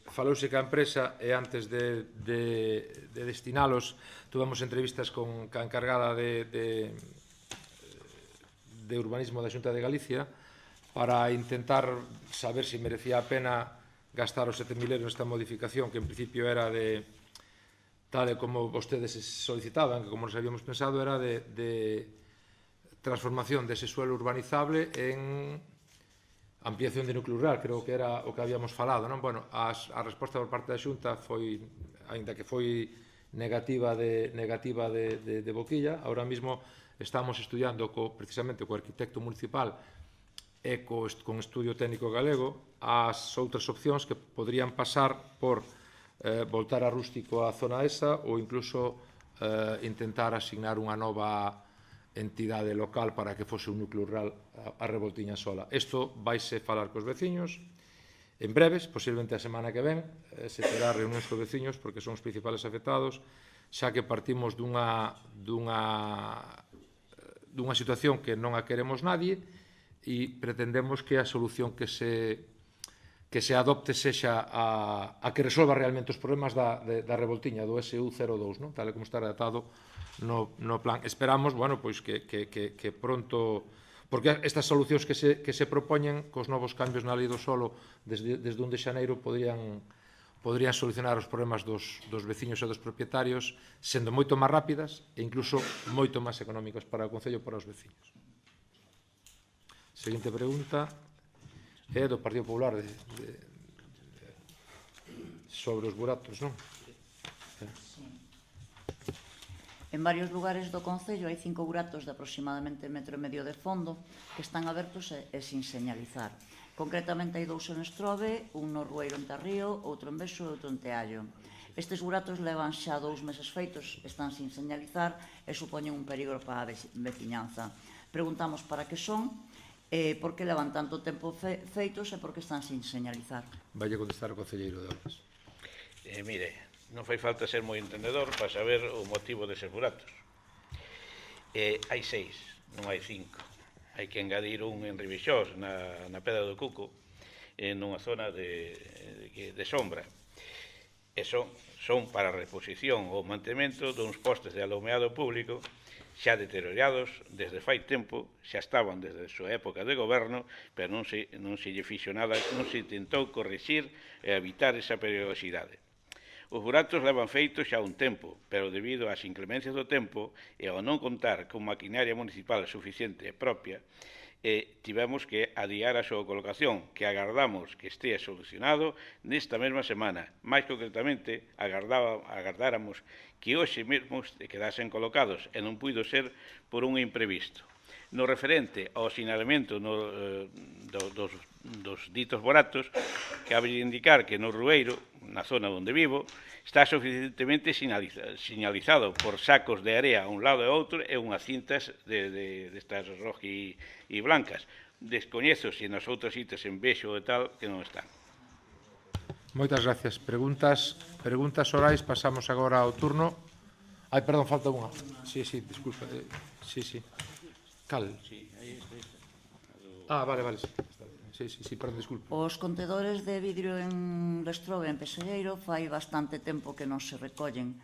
Falouse ca empresa e antes de destinalos tuvemos entrevistas con a encargada de urbanismo da Xunta de Galicia para intentar saber se merecía a pena gastar os 7.000 euros nesta modificación, que en principio era de, tal e como vostedes solicitaban, que como nos habíamos pensado, era de transformación dese suelo urbanizable en ampliación de núcleo rural, creo que era o que habíamos falado, non? Bueno, a resposta por parte da Xunta foi, aínda que foi negativa de boquilla. Ahora mismo estamos estudiando precisamente co arquitecto municipal e con Estudio Técnico Galego as outras opcións que podrían pasar por voltar a rústico a zona esa ou incluso intentar asignar unha nova entidade local para que fose un núcleo rural a Revoltiña sola. Isto vaise falar cos veciños en breves, posiblemente a semana que ven, se terá reunións cos veciños porque son os principales afectados, xa que partimos dunha situación que non a queremos nadie e pretendemos que a solución que se adopte sexa a que resolva realmente os problemas da Revoltiña, do SU02, non? Tal como está redactado no plan. Esperamos, bueno, pois que pronto, porque estas solucións que se propoñen cos novos cambios na lei do solo desde 1 de xaneiro podrían solucionar os problemas dos veciños e dos propietarios sendo moito máis rápidas e incluso moito máis económicas para o Concello e para os veciños. Seguinte pregunta é do Partido Popular. sobre os buratos, non?
En varios lugares do Concello hai 5 buratos de aproximadamente 1,5 metro de fondo que están abertos e sin señalizar. Concretamente hai 2 en Estrobe, un no Rueiro en Tarrío, outro en Bexo e outro en Teallo. Estes buratos levan xa 2 meses feitos, están sin señalizar e supoñen un peligro para a veciñanza. Preguntamos para que son, por que levan tanto tempo feitos e por que están sin señalizar.
Vai contestar o concelleiro de Obras.
Mire, non fai falta ser moi entendedor para saber o motivo deses buratos. Hai 6, non hai 5. Hai que engadir un en Ribixós, na Pedra do Cuco, nunha zona de sombra. E son para a reposición ou mantemento duns postes de alumeado público xa deteriorados desde fai tempo, xa estaban desde a súa época de goberno, pero non se lle fixo nada, non se intentou corrixir e evitar esa periodicidade. Os buratos levan feitos xa un tempo, pero debido ás inclemencias do tempo e ao non contar con maquinaria municipal suficiente e propia, tivemos que adiar a súa colocación, que agardamos que estea solucionado nesta mesma semana. Mais concretamente, agardáramos que hoxe mesmo quedasen colocados e non puido ser por un imprevisto. No referente ao sinalamento dos ditos buratos, cabe indicar que no Rueiro, na zona onde vivo, está suficientemente sinalizado por sacos de area a un lado e outro e unhas cintas destas rojas e blancas. Descoñezo se nas outras citas en Bexo e tal que non están.
Moitas gracias. Preguntas orais, pasamos agora ao turno. Ai, perdón, falta unha. Sí, disculpa. Sí. Cal? Vale. Sí, perdón, disculpe.
Os contedores de vidrio en Lestrobe, en Pesegueiro, fai bastante tempo que non se recollen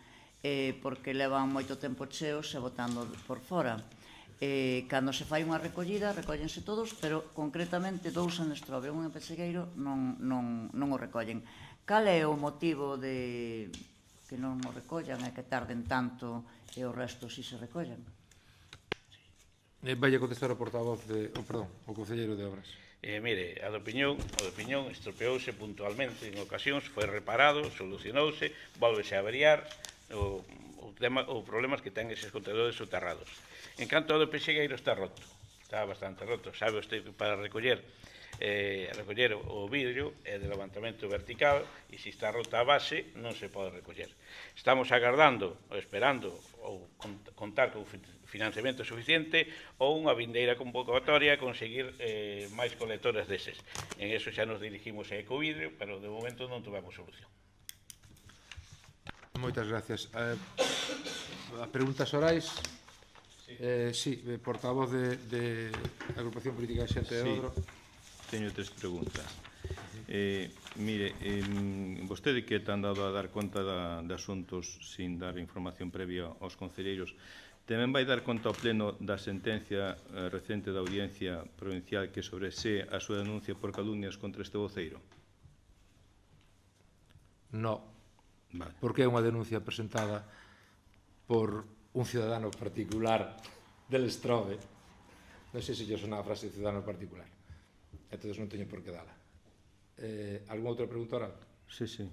porque levan moito tempo cheos e botando por fora. Cando se fai unha recollida, recóllense todos, pero concretamente 2 en Lestrobe, un en Pesegueiro, non o recollen. Cal é o motivo de que non o recollan e que tarden tanto e o resto si se recollen?
Vai a contestar o portavoz o concelleiro de Obras.
Mire, a do Piñón estropeouse puntualmente en ocasións, foi reparado, solucionouse, volvese a averiar os problemas que ten eses contenedores soterrados. En canto ao do Pexegueiro está roto, está bastante roto. Sabe usted que para recoller o vidrio é de levantamento vertical e se está rota a base non se pode recoller. Estamos agardando ou esperando ou contar con financiamento suficiente ou unha vindeira convocatoria a conseguir máis colectores deses. En eso xa nos dirigimos a Ecovidrio, pero de momento non tuvemos solución.
Moitas gracias. A preguntas orais? Sí, portavoz de Agrupación Política de Xente de Odro.
Teño 3 preguntas. Mire, vostede que tan dado a dar conta de asuntos sin dar información previa aos concelleiros, tamén vai dar conta ao pleno da sentencia recente da Audiencia Provincial que sobresee a súa denuncia por calumnias contra este voceiro?
No,
vale.
Porque é unha denuncia presentada por un ciudadano particular del Estrobe. Non sei se yo sona a frase ciudadano particular. Entón non teño por que dala. Algún outra pregunta oral?
Sí.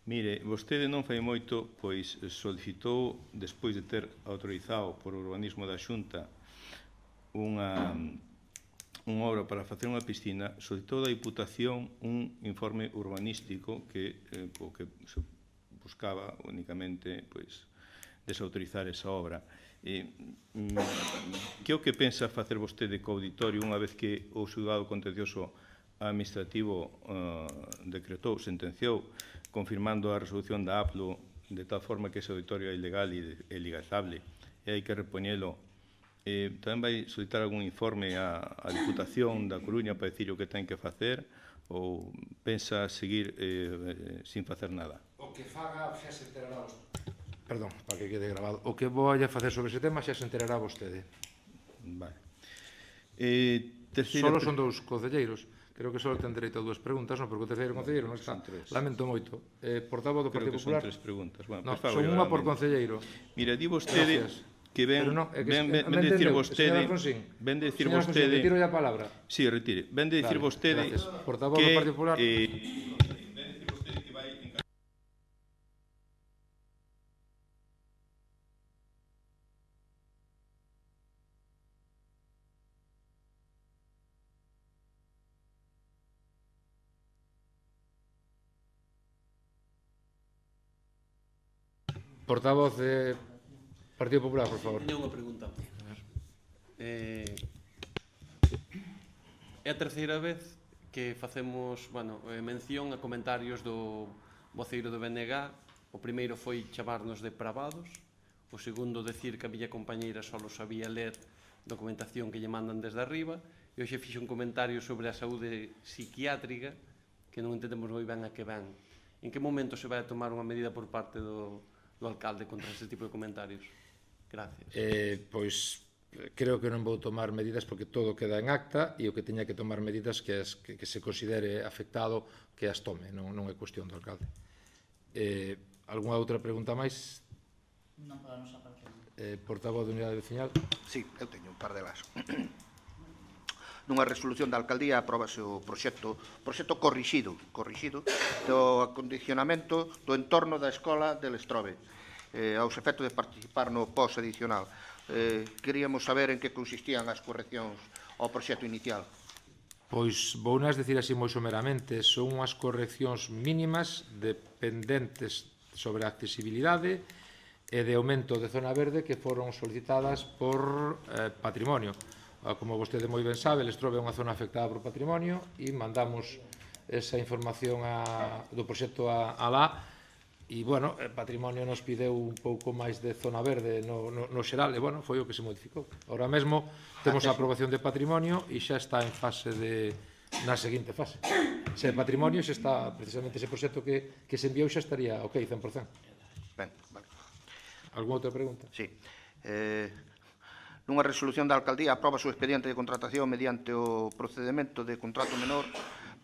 Mire, vostede non fai moito, pois solicitou, despois de ter autorizado por urbanismo da Xunta unha obra para facer unha piscina, solicitou da Diputación un informe urbanístico que se buscaba únicamente desautorizar esa obra. Que é o que pensa facer vostede co auditorio unha vez que o xulgado contencioso administrativo decretou, sentenciou, confirmando a resolución da APLO de tal forma que ese auditorio é ilegal e ilegalizable e hai que repoñelo? Tamén vai solicitar algún informe á Diputación da Coruña para dicir o que ten que facer ou pensa seguir sin facer nada?
O que faga xa se enterará vostede. Perdón, para que quede grabado. O que vou a facer sobre ese tema xa se enterará vostede.
Vale.
Solo son 2 concelleiros. Creo que só ten dereito a 2 preguntas, non? Porque o terceiro concelleiro non está. Lamento moito. Portavoz do Partido Popular.
Creo que son 3 preguntas. Bueno,
no, son unha por concelleiro.
Mira, di vostede que ven decir vostede... Ven decir vostede...
Retiro a palabra.
Sí, retire. Ven decir vostede
que... Portavoz do Partido Popular.
Ven decir vostede que vai
Portavoz de Partido Popular, por favor.
Teño unha pregunta. É a terceira vez que facemos mención a comentarios do voceiro do BNG. O primeiro foi chamarnos depravados, o segundo decir que a miña compañeira só sabía ler documentación que lle mandan desde arriba, e hoxe fixe un comentario sobre a saúde psiquiátrica que non entendemos moi ben a que ven. En que momento se vai a tomar unha medida por parte do alcalde contra ese tipo de comentarios? Gracias.
Pois creo que non vou tomar medidas porque todo queda en acta e o que teña que tomar medidas que se considere afectado que as tome, non é cuestión do alcalde. Algúna outra pregunta máis?
Non para a nosa parte.
Portavoz de Unidade Veciñal.
Sí, eu teño un par delas. Nunha resolución da alcaldía apróbase o proxecto corrixido do acondicionamento do entorno da escola de Lestrobe aos efectos de participar no POS adicional. Queríamos saber en que consistían as correccións ao proxecto inicial.
Pois vou nas decir así moi someramente, son unhas correccións mínimas dependentes sobre a accesibilidade e de aumento de zona verde que foron solicitadas por patrimonio. Como vostede moi ben sabe, Lestrobe é unha zona afectada por patrimonio e mandamos esa información do proxecto a lá. E, bueno, Patrimonio nos pideu un pouco máis de zona verde no xeral, e, bueno, foi o que se modificou. Ahora mesmo temos a aprobación de Patrimonio e xa está en fase na seguinte fase. Se é Patrimonio, xa está, precisamente, ese proxecto que se enviou xa estaría ok, 100%.
Ben, vale.
Algúna outra pregunta?
Sí. Nunha resolución da alcaldía aproba o expediente de contratación mediante o procedemento de contrato menor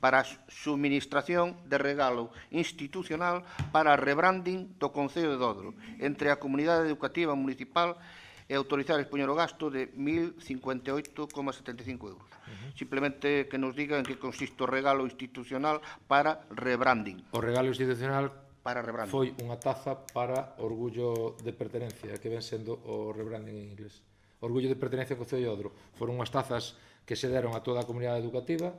para a suministración de regalo institucional para rebranding do Concello de Dodro entre a Comunidade Educativa Municipal e autorizar expoñer o gasto de 1.058,75 euros. Simplemente que nos diga en que consiste o regalo institucional para rebranding.
O regalo institucional foi unha taza para orgullo de pertenencia, que ven sendo o rebranding en inglés. Orgullo de pertenencia ao Concello de Dodro. Foron unhas tazas que se deron a toda a comunidade educativa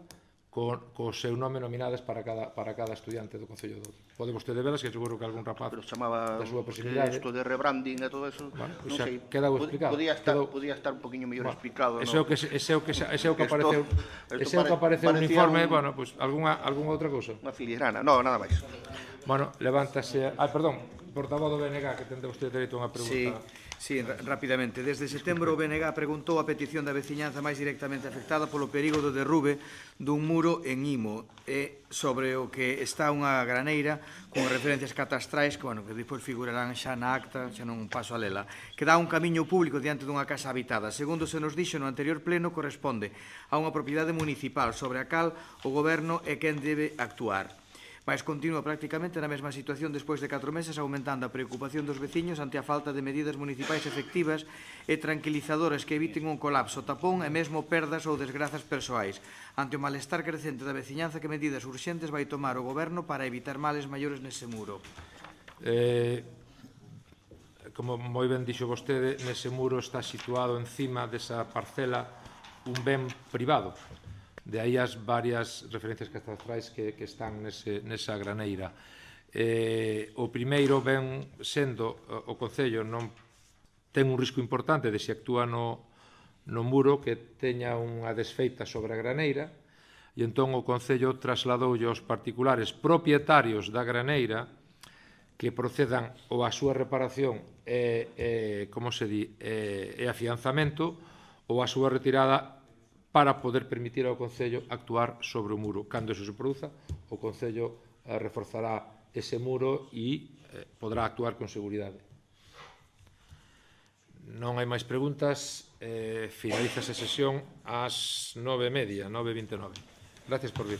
co seu nome nominadas para cada estudiante do Concello de Dodro. Pode vostede velas, que seguro que algún rapaz da súa posibilidade.
Isto de rebranding e todo eso, non sei.
Queda explicado.
Podía estar un poquinho mellor explicado.
Ese é o que apareceu no informe, bueno, pois algunha outra cousa.
Unha filigrana, non, nada máis.
Bueno, levántase... perdón, portavoz do BNG, que tende vostede dereito a unha pregunta.
Sí, rapidamente. Desde setembro o BNG preguntou a petición da veciñanza máis directamente afectada polo perigo do derrube dun muro en Imo e sobre o que está unha graneira con referencias catastrais que despois figurarán xa na acta, xa non paso a lela, que dá un camiño público diante dunha casa habitada. Segundo se nos dixo no anterior pleno, corresponde a unha propiedade municipal sobre a cal o goberno é quen debe actuar. Mais continúa prácticamente na mesma situación despois de 4 meses, aumentando a preocupación dos veciños ante a falta de medidas municipais efectivas e tranquilizadoras que eviten un colapso, tapón e mesmo perdas ou desgrazas persoais. Ante o malestar crecente da veciñanza, que medidas urxentes vai tomar o goberno para evitar males maiores nese muro?
Como moi ben dixo vostede, nese muro está situado encima desa parcela un ben privado. De aí as varias referencias catastrais que están nesa graneira. O primeiro ven sendo o Concello non ten un risco importante de se actúa no muro que teña unha desfeita sobre a graneira e entón o Concello trasladoulle aos particulares propietarios da graneira que procedan ou a súa reparación e afianzamento ou a súa retirada para poder permitir ao Concello actuar sobre o muro. Cando eso se produza, o Concello reforzará ese muro e poderá actuar con seguridade. Non hai máis preguntas. Finaliza esa sesión ás 9:30, 9:29. Gracias por vir.